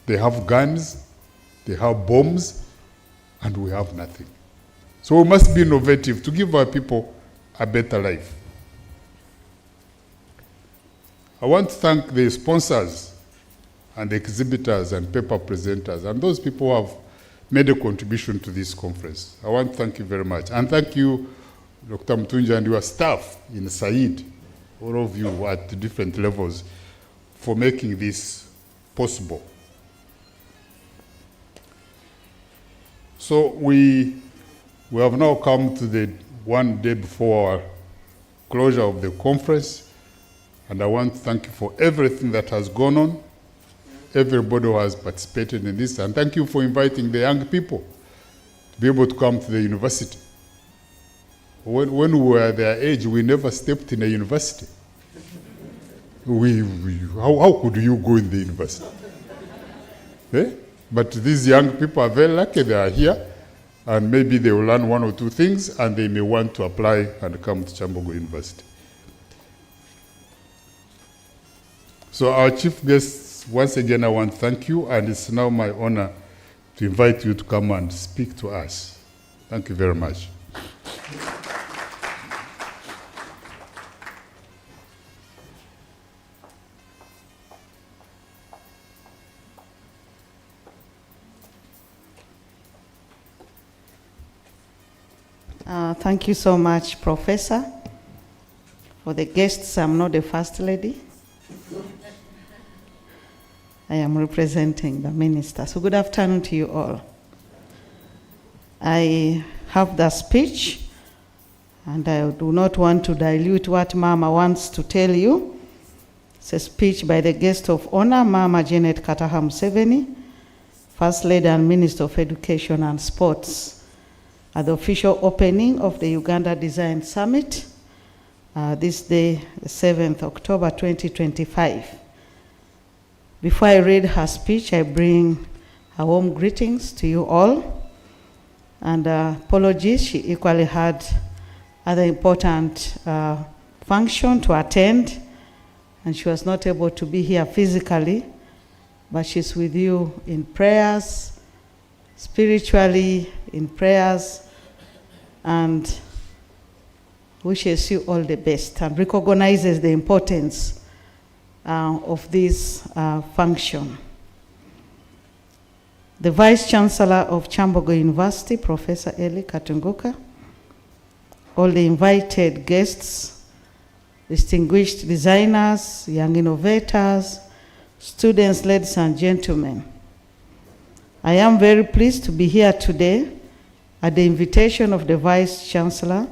They have guns, they have bombs, and we have nothing. So we must be innovative to give our people a better life. I want to thank the sponsors and the exhibitors and paper presenters and those people who have made a contribution to this conference. I want to thank you very much. And thank you, Dr. Mtunja, and your staff in Said, all of you at different levels, for making this possible. So we have now come to the one day before our closure of the conference, and I want to thank you for everything that has gone on, everybody who has participated in this, and thank you for inviting the young people to be able to come to the university. When we were their age, we never stepped in a university. How could you go in the university? Eh? But these young people are very lucky they are here, and maybe they will learn one or two things, and they may want to apply and come to Kyambogo University. So our chief guests, once again, I want to thank you, and it's now my honor to invite you to come and speak to us. Thank you very much. Thank you so much, Professor. For the guests, I'm not the First Lady. I am representing the Minister. So good afternoon to you all. I have the speech, and I do not want to dilute what Mama wants to tell you. It's a speech by the guest of honor, Mama Janet Kataha Museveni, First Lady and Minister of Education and Sports, at the official opening of the Uganda Design Summit, this day, the 7th October 2025. Before I read her speech, I bring her warm greetings to you all, and apologies, she equally had other important function to attend, and she was not able to be here physically, but she's with you in prayers, spiritually in prayers, and wishes you all the best and recognizes the importance of this function. The Vice Chancellor of Kyambogo University, Professor Eli Katunguka, all the invited guests, distinguished designers, young innovators, students, ladies and gentlemen. I am very pleased to be here today at the invitation of the Vice Chancellor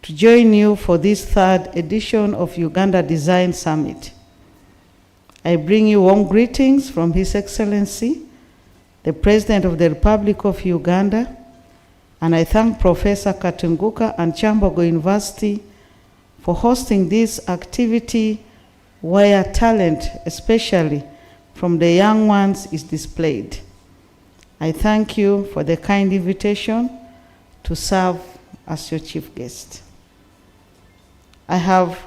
to join you for this third edition of Uganda Design Summit. I bring you warm greetings from His Excellency, the President of the Republic of Uganda, and I thank Professor Katunguka and Kyambogo University for hosting this activity where talent, especially from the young ones, is displayed. I thank you for the kind invitation to serve as your chief guest. I have,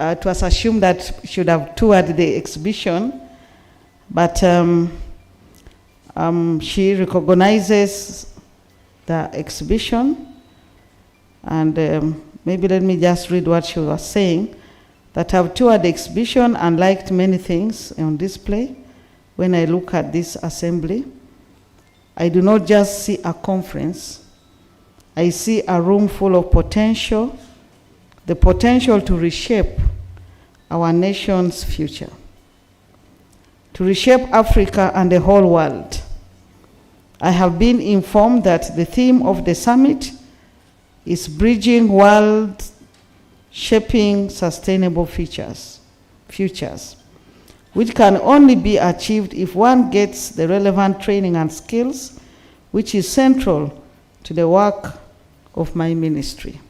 it was assumed that I should have toured the exhibition, but she recognizes the exhibition, and maybe let me just read what she was saying, that I've toured the exhibition and liked many things on display. When I look at this assembly, I do not just see a conference, I see a room full of potential, the potential to reshape our nation's future, to reshape Africa and the whole world. I have been informed that the theme of the summit is bridging world shaping sustainable futures, which can only be achieved if one gets the relevant training and skills, which is central to the work of my ministry.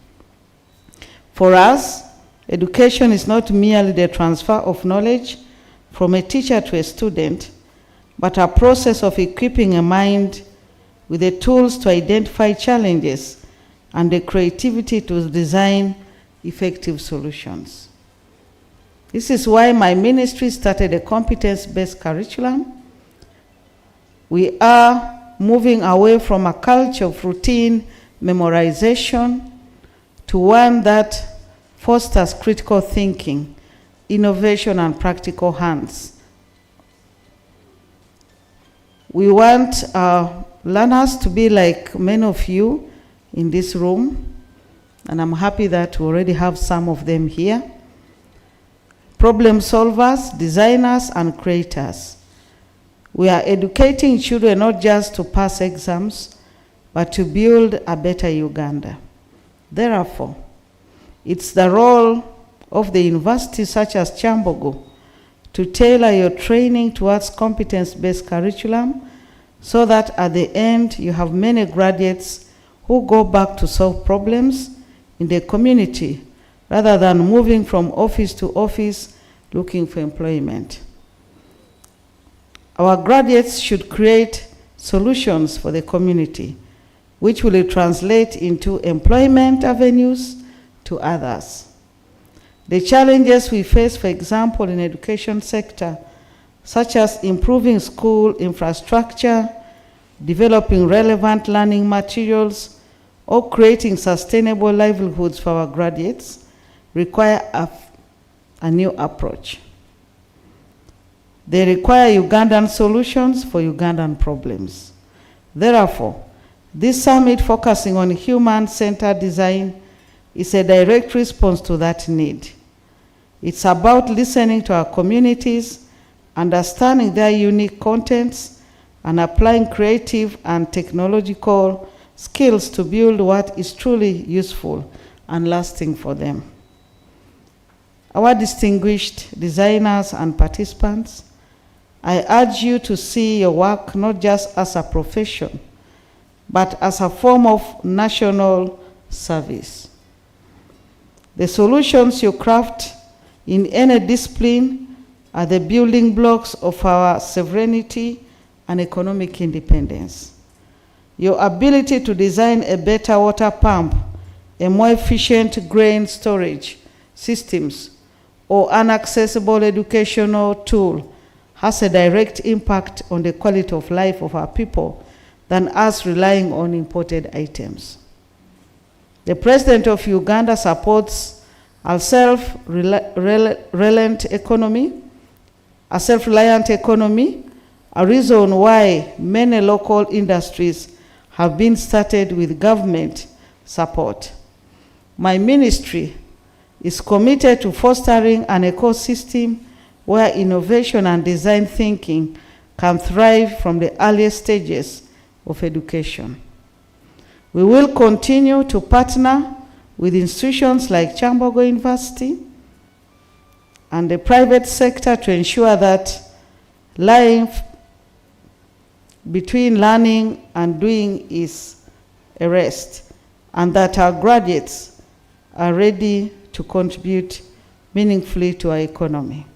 For us, education is not merely the transfer of knowledge from a teacher to a student, but a process of equipping a mind with the tools to identify challenges and the creativity to design effective solutions. This is why my ministry started a competence-based curriculum. We are moving away from a culture of routine memorization to one that fosters critical thinking, innovation, and practical hands. We want our learners to be like many of you in this room, and I'm happy that we already have some of them here. Problem solvers, designers, and creators. We are educating children not just to pass exams, but to build a better Uganda. Therefore, it's the role of the universities such as Kyambogo to tailor your training towards competence-based curriculum so that at the end you have many graduates who go back to solve problems in the community rather than moving from office to office looking for employment. Our graduates should create solutions for the community, which will translate into employment avenues to others. The challenges we face, for example, in the education sector, such as improving school infrastructure, developing relevant learning materials, or creating sustainable livelihoods for our graduates, require a new approach. They require Ugandan solutions for Ugandan problems. Therefore, this summit focusing on human-centered design is a direct response to that need. It's about listening to our communities, understanding their unique contents, and applying creative and technological skills to build what is truly useful and lasting for them. Our distinguished designers and participants, I urge you to see your work not just as a profession, but as a form of national service. The solutions you craft in any discipline are the building blocks of our sovereignty and economic independence. Your ability to design a better water pump, a more efficient grain storage systems, or an accessible educational tool has a direct impact on the quality of life of our people than us relying on imported items. The President of Uganda supports a self-reliant economy, a reason why many local industries have been started with government support. My ministry is committed to fostering an ecosystem where innovation and design thinking can thrive from the earliest stages of education. We will continue to partner with institutions like Kyambogo University and the private sector to ensure that line between learning and doing is erased, and that our graduates are ready to contribute meaningfully to our economy.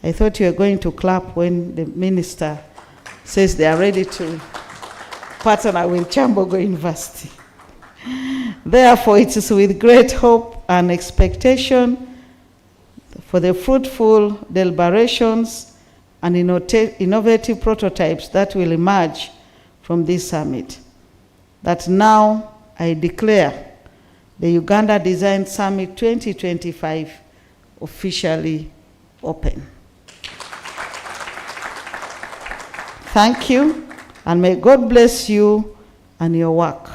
I thought you were going to clap when the minister says they are ready to partner with Kyambogo University. Therefore, it is with great hope and expectation for the fruitful deliberations and innovative prototypes that will emerge from this summit that now I declare the Uganda Design Summit 2025 officially open. Thank you, and may God bless you and your work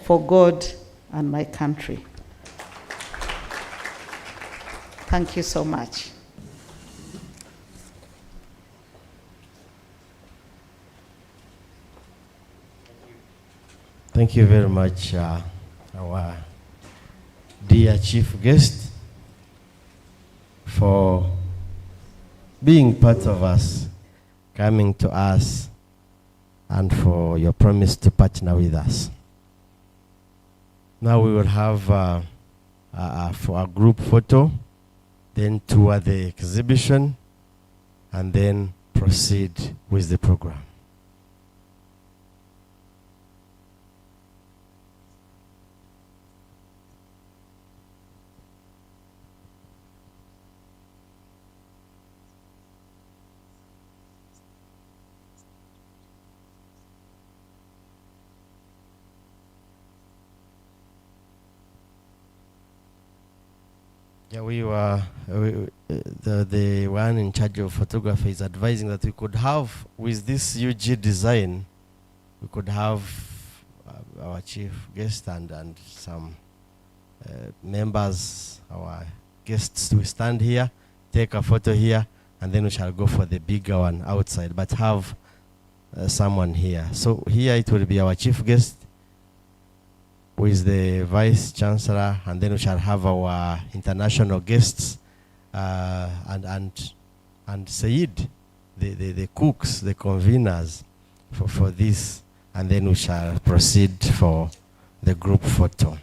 for God and my country. Thank you so much. Thank you very much, our dear chief guest, for being part of us, coming to us, and for your promise to partner with us. Now we will have for a group photo, then tour the exhibition, and then proceed with the program. Yeah, the one in charge of photography is advising that we could have, with this UG design, we could have our chief guest and some members, our guests, to stand here, take a photo here, and then we shall go for the bigger one outside, but have someone here. So here it will be our chief guest, who is the Vice Chancellor, and then we shall have our international guests, and Said, the cooks, the conveners for this, and then we shall proceed for the group photo.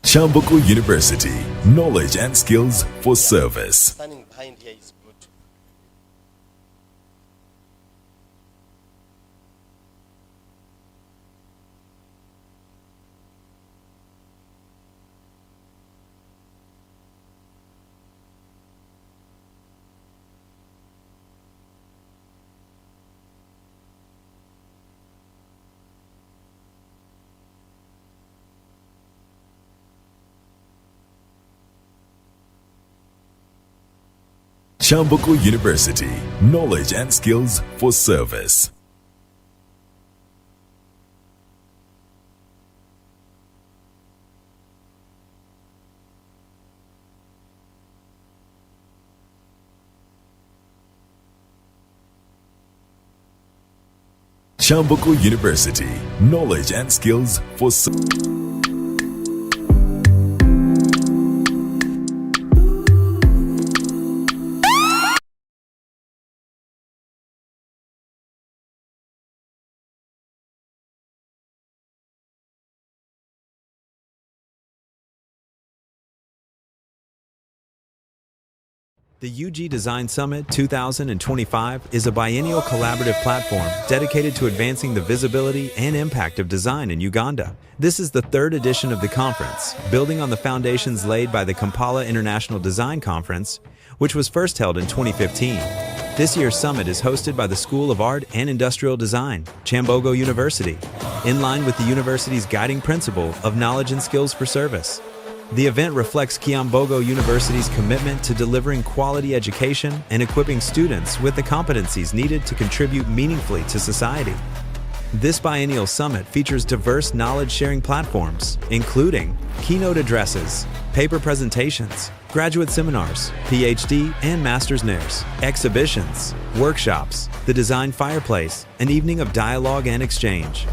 Kyambogo University, knowledge and skills for service. Standing behind here is good. Kyambogo University, knowledge and skills for service. Kyambogo University, knowledge and skills for service. The UG Design Summit 2025 is a biennial collaborative platform dedicated to advancing the visibility and impact of design in Uganda. This is the third edition of the conference, building on the foundations laid by the Kampala International Design Conference, which was first held in 2015. This year's summit is hosted by the School of Art and Industrial Design, Kyambogo University, in line with the university's guiding principle of knowledge and skills for service. The event reflects Kyambogo University's commitment to delivering quality education and equipping students with the competencies needed to contribute meaningfully to society. This biennial summit features diverse knowledge-sharing platforms, including keynote addresses, paper presentations, graduate seminars, PhD and master's NERs, exhibitions, workshops, the design fireplace, an evening of dialogue and exchange.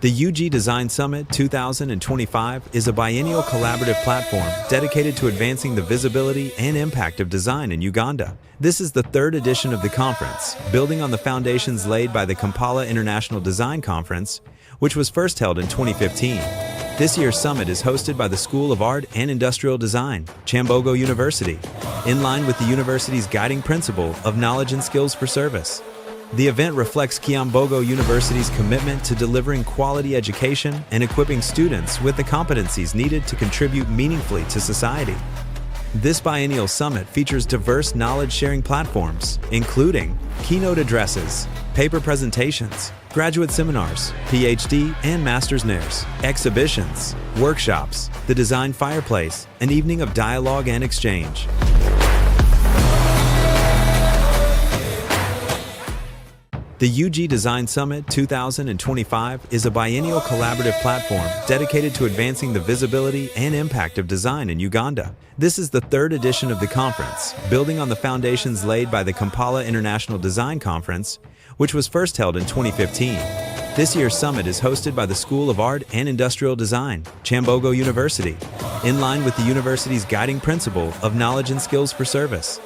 The UG Design Summit 2025 is a biennial collaborative platform dedicated to advancing the visibility and impact of design in Uganda. This is the third edition of the conference, building on the foundations laid by the Kampala International Design Conference, which was first held in 2015. This year's summit is hosted by the School of Art and Industrial Design, Kyambogo University, in line with the university's guiding principle of knowledge and skills for service. The event reflects Kyambogo University's commitment to delivering quality education and equipping students with the competencies needed to contribute meaningfully to society. This biennial summit features diverse knowledge-sharing platforms, including keynote addresses, paper presentations, graduate seminars, PhD and master's NERs, exhibitions, workshops, the design fireplace, an evening of dialogue and exchange. The UG Design Summit 2025 is a biennial collaborative platform dedicated to advancing the visibility and impact of design in Uganda. This is the third edition of the conference, building on the foundations laid by the Kampala International Design Conference, which was first held in 2015. This year's summit is hosted by the School of Art and Industrial Design, Kyambogo University, in line with the university's guiding principle of knowledge and skills for service.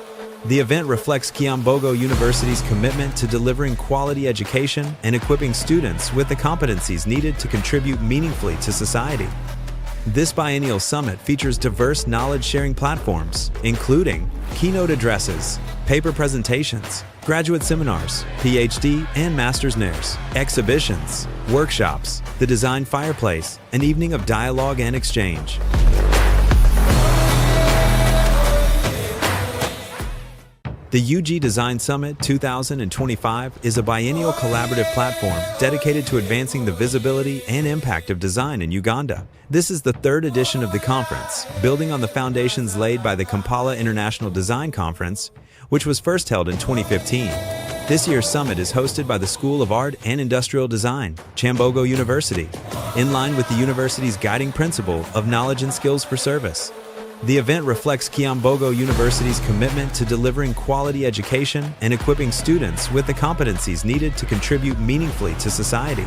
The event reflects Kyambogo University's commitment to delivering quality education and equipping students with the competencies needed to contribute meaningfully to society. This biennial summit features diverse knowledge-sharing platforms, including keynote addresses, paper presentations, graduate seminars, PhD and master's NERs, exhibitions, workshops, the design fireplace, an evening of dialogue and exchange. The UG Design Summit 2025 is a biennial collaborative platform dedicated to advancing the visibility and impact of design in Uganda. This is the third edition of the conference, building on the foundations laid by the Kampala International Design Conference, which was first held in 2015. This year's summit is hosted by the School of Art and Industrial Design, Kyambogo University, in line with the university's guiding principle of knowledge and skills for service. The event reflects Kyambogo University's commitment to delivering quality education and equipping students with the competencies needed to contribute meaningfully to society.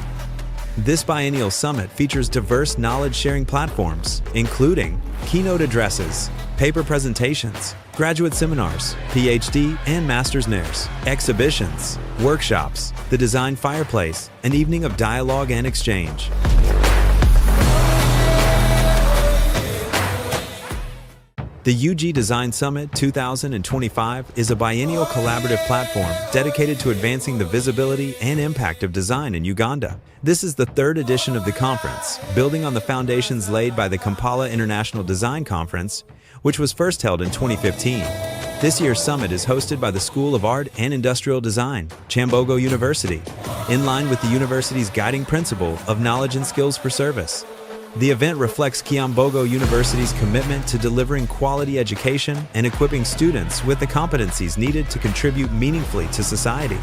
This biennial summit features diverse knowledge-sharing platforms, including keynote addresses, paper presentations, graduate seminars, PhD and master's nairs, exhibitions, workshops, the design fireplace, an evening of dialogue and exchange. The UG Design Summit 2025 is a biennial collaborative platform dedicated to advancing the visibility and impact of design in Uganda. This is the third edition of the conference, building on the foundations laid by the Kampala International Design Conference, which was first held in 2015. This year's summit is hosted by the School of Art and Industrial Design, Kyambogo University, in line with the university's guiding principle of knowledge and skills for service. The event reflects Kyambogo University's commitment to delivering quality education and equipping students with the competencies needed to contribute meaningfully to society.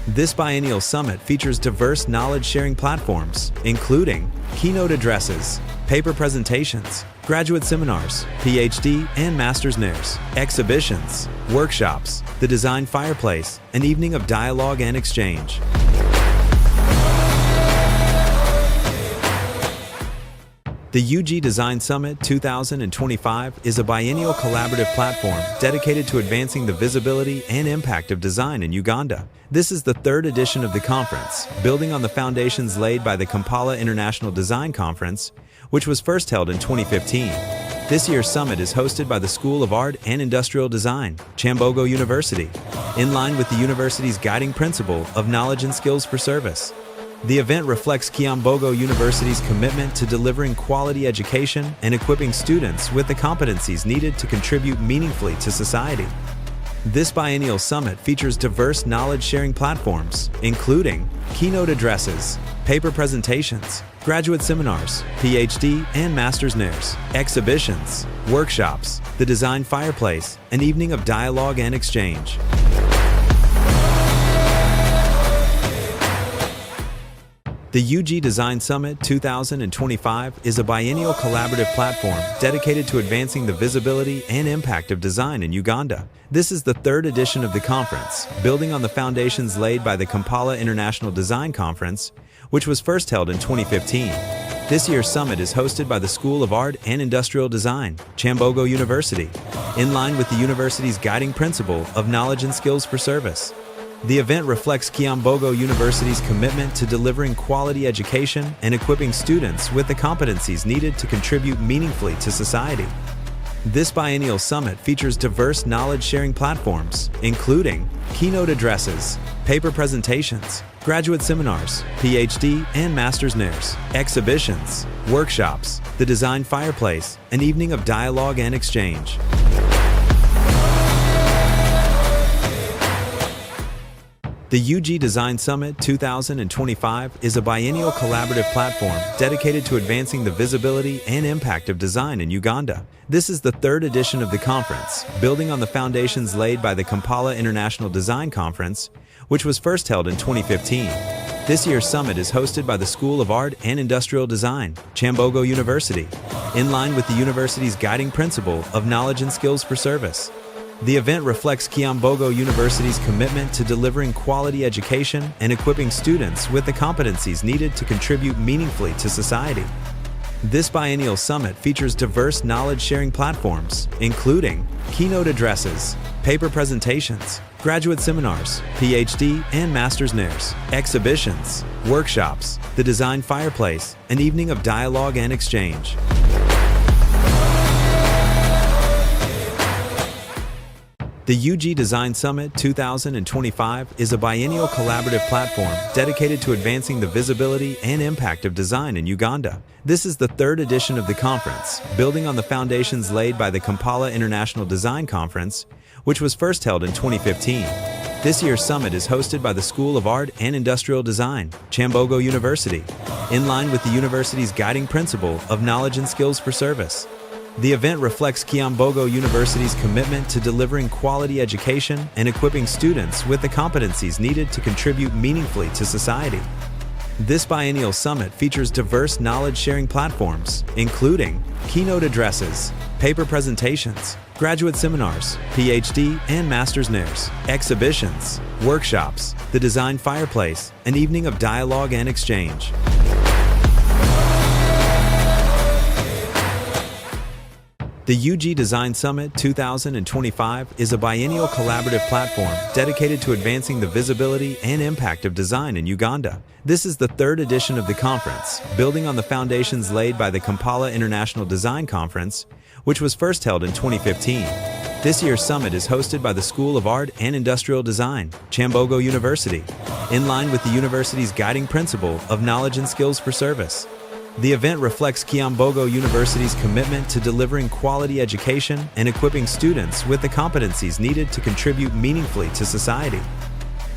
This biennial summit features diverse knowledge-sharing platforms, including keynote addresses, paper presentations, graduate seminars, PhD and master's nairs, exhibitions, workshops, the design fireplace, an evening of dialogue and exchange. The UG Design Summit 2025 is a biennial collaborative platform dedicated to advancing the visibility and impact of design in Uganda. This is the third edition of the conference, building on the foundations laid by the Kampala International Design Conference, which was first held in 2015. This year's summit is hosted by the School of Art and Industrial Design, Kyambogo University, in line with the university's guiding principle of knowledge and skills for service. The event reflects Kyambogo University's commitment to delivering quality education and equipping students with the competencies needed to contribute meaningfully to society. This biennial summit features diverse knowledge-sharing platforms, including keynote addresses, paper presentations, graduate seminars, PhD and master's nairs, exhibitions, workshops, the design fireplace, an evening of dialogue and exchange. The UG Design Summit 2025 is a biennial collaborative platform dedicated to advancing the visibility and impact of design in Uganda. This is the third edition of the conference, building on the foundations laid by the Kampala International Design Conference, which was first held in 2015. This year's summit is hosted by the School of Art and Industrial Design, Kyambogo University, in line with the university's guiding principle of knowledge and skills for service. The event reflects Kyambogo University's commitment to delivering quality education and equipping students with the competencies needed to contribute meaningfully to society. This biennial summit features diverse knowledge-sharing platforms, including keynote addresses, paper presentations, graduate seminars, PhD and master's nairs, exhibitions, workshops, the design fireplace, an evening of dialogue and exchange. The UG Design Summit 2025 is a biennial collaborative platform dedicated to advancing the visibility and impact of design in Uganda. This is the third edition of the conference, building on the foundations laid by the Kampala International Design Conference, which was first held in 2015. This year's summit is hosted by the School of Art and Industrial Design, Kyambogo University, in line with the university's guiding principle of knowledge and skills for service. The event reflects Kyambogo University's commitment to delivering quality education and equipping students with the competencies needed to contribute meaningfully to society. This biennial summit features diverse knowledge-sharing platforms, including keynote addresses, paper presentations, graduate seminars, PhD and master's nairs, exhibitions, workshops, the design fireplace, an evening of dialogue and exchange. The UG Design Summit 2025 is a biennial collaborative platform dedicated to advancing the visibility and impact of design in Uganda. This is the third edition of the conference, building on the foundations laid by the Kampala International Design Conference, which was first held in 2015. This year's summit is hosted by the School of Art and Industrial Design, Kyambogo University, in line with the university's guiding principle of knowledge and skills for service. The event reflects Kyambogo University's commitment to delivering quality education and equipping students with the competencies needed to contribute meaningfully to society. This biennial summit features diverse knowledge-sharing platforms, including keynote addresses, paper presentations, graduate seminars, PhD and master's nairs, exhibitions, workshops, the design fireplace, an evening of dialogue and exchange. The UG Design Summit 2025 is a biennial collaborative platform dedicated to advancing the visibility and impact of design in Uganda. This is the third edition of the conference, building on the foundations laid by the Kampala International Design Conference, which was first held in 2015. This year's summit is hosted by the School of Art and Industrial Design, Kyambogo University, in line with the university's guiding principle of knowledge and skills for service. The event reflects Kyambogo University's commitment to delivering quality education and equipping students with the competencies needed to contribute meaningfully to society.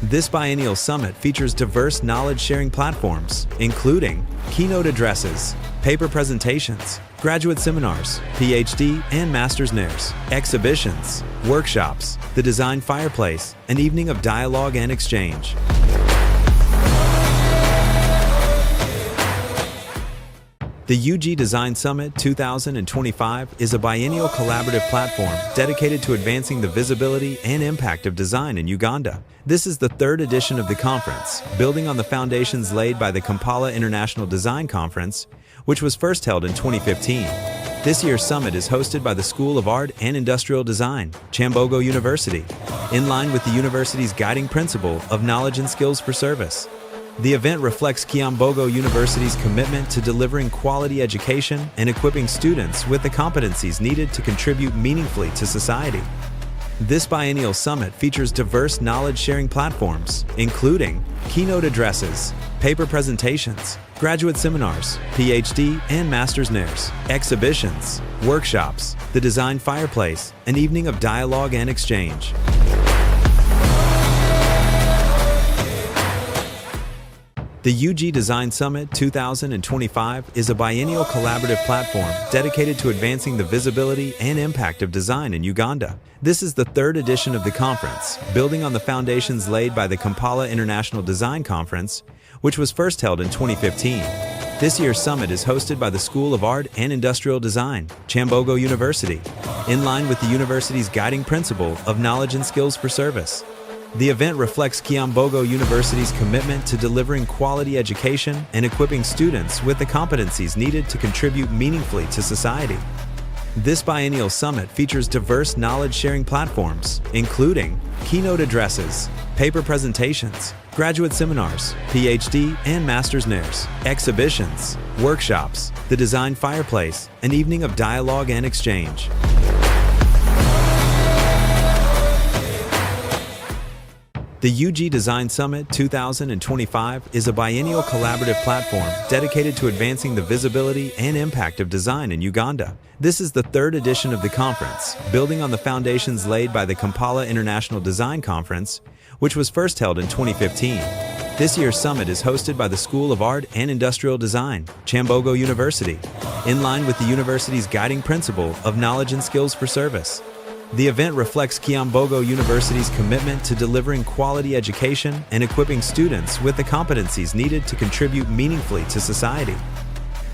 This biennial summit features diverse knowledge-sharing platforms, including keynote addresses, paper presentations, graduate seminars, PhD and master's nairs, exhibitions, workshops, the design fireplace, an evening of dialogue and exchange. The UG Design Summit 2025 is a biennial collaborative platform dedicated to advancing the visibility and impact of design in Uganda. This is the third edition of the conference, building on the foundations laid by the Kampala International Design Conference, which was first held in 2015. This year's summit is hosted by the School of Art and Industrial Design, Kyambogo University, in line with the university's guiding principle of knowledge and skills for service. The event reflects Kyambogo University's commitment to delivering quality education and equipping students with the competencies needed to contribute meaningfully to society. This biennial summit features diverse knowledge-sharing platforms, including keynote addresses, paper presentations, graduate seminars, PhD and master's nairs, exhibitions, workshops, the design fireplace, an evening of dialogue and exchange. The UG Design Summit 2025 is a biennial collaborative platform dedicated to advancing the visibility and impact of design in Uganda. This is the third edition of the conference, building on the foundations laid by the Kampala International Design Conference, which was first held in 2015. This year's summit is hosted by the School of Art and Industrial Design, Kyambogo University, in line with the university's guiding principle of knowledge and skills for service. The event reflects Kyambogo University's commitment to delivering quality education and equipping students with the competencies needed to contribute meaningfully to society. This biennial summit features diverse knowledge-sharing platforms, including keynote addresses, paper presentations, graduate seminars, PhD and master's nairs, exhibitions, workshops, the design fireplace, an evening of dialogue and exchange. The UG Design Summit 2025 is a biennial collaborative platform dedicated to advancing the visibility and impact of design in Uganda. This is the third edition of the conference, building on the foundations laid by the Kampala International Design Conference, which was first held in 2015. This year's summit is hosted by the School of Art and Industrial Design, Kyambogo University, in line with the university's guiding principle of knowledge and skills for service. The event reflects Kyambogo University's commitment to delivering quality education and equipping students with the competencies needed to contribute meaningfully to society.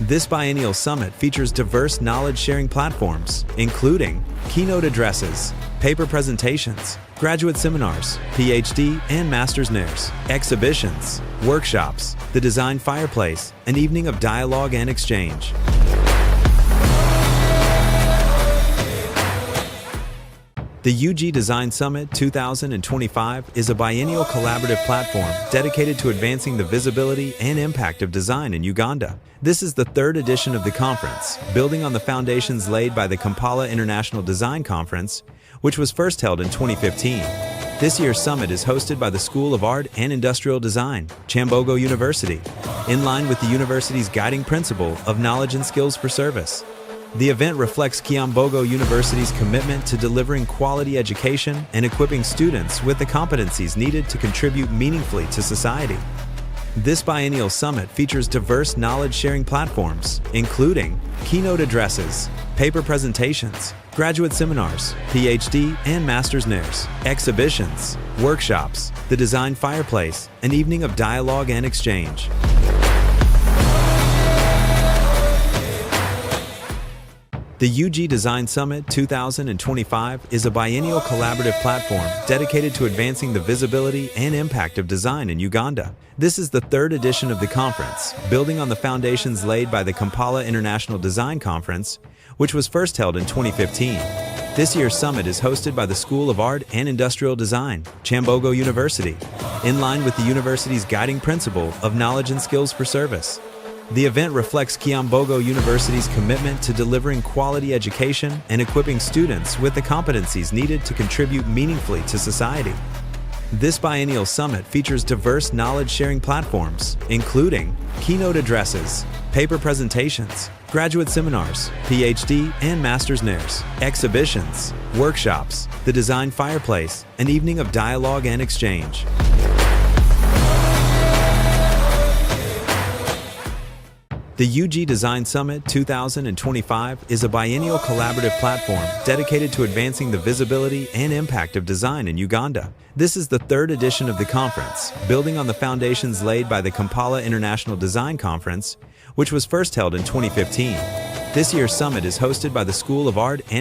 This biennial summit features diverse knowledge-sharing platforms, including keynote addresses, paper presentations, graduate seminars, PhD and master's nairs, exhibitions, workshops, the design fireplace, an evening of dialogue and exchange. The UG Design Summit 2025 is a biennial collaborative platform dedicated to advancing the visibility and impact of design in Uganda. This is the third edition of the conference, building on the foundations laid by the Kampala International Design Conference, which was first held in 2015. This year's summit is hosted by the School of Art and Industrial Design, Kyambogo University, in line with the university's guiding principle of knowledge and skills for service. The event reflects Kyambogo University's commitment to delivering quality education and equipping students with the competencies needed to contribute meaningfully to society. This biennial summit features diverse knowledge-sharing platforms, including keynote addresses, paper presentations, graduate seminars, PhD and master's NAIRs, exhibitions, workshops, the design fireplace, an evening of dialogue and exchange. The UG Design Summit 2025 is a biennial collaborative platform dedicated to advancing the visibility and impact of design in Uganda. This is the third edition of the conference, building on the foundations laid by the Kampala International Design Conference, which was first held in 2015. This year's summit is hosted by the School of Art and Industrial Design, Kyambogo University, in line with the university's guiding principle of knowledge and skills for service. The event reflects Kyambogo University's commitment to delivering quality education and equipping students with the competencies needed to contribute meaningfully to society. This biennial summit features diverse knowledge-sharing platforms, including keynote addresses, paper presentations, graduate seminars, PhD and master's NAIRs, exhibitions, workshops, the design fireplace, an evening of dialogue and exchange. The UG Design Summit 2025 is a biennial collaborative platform dedicated to advancing the visibility and impact of design in Uganda. This is the third edition of the conference, building on the foundations laid by the Kampala International Design Conference, which was first held in 2015. This year's summit is hosted by the School of Art and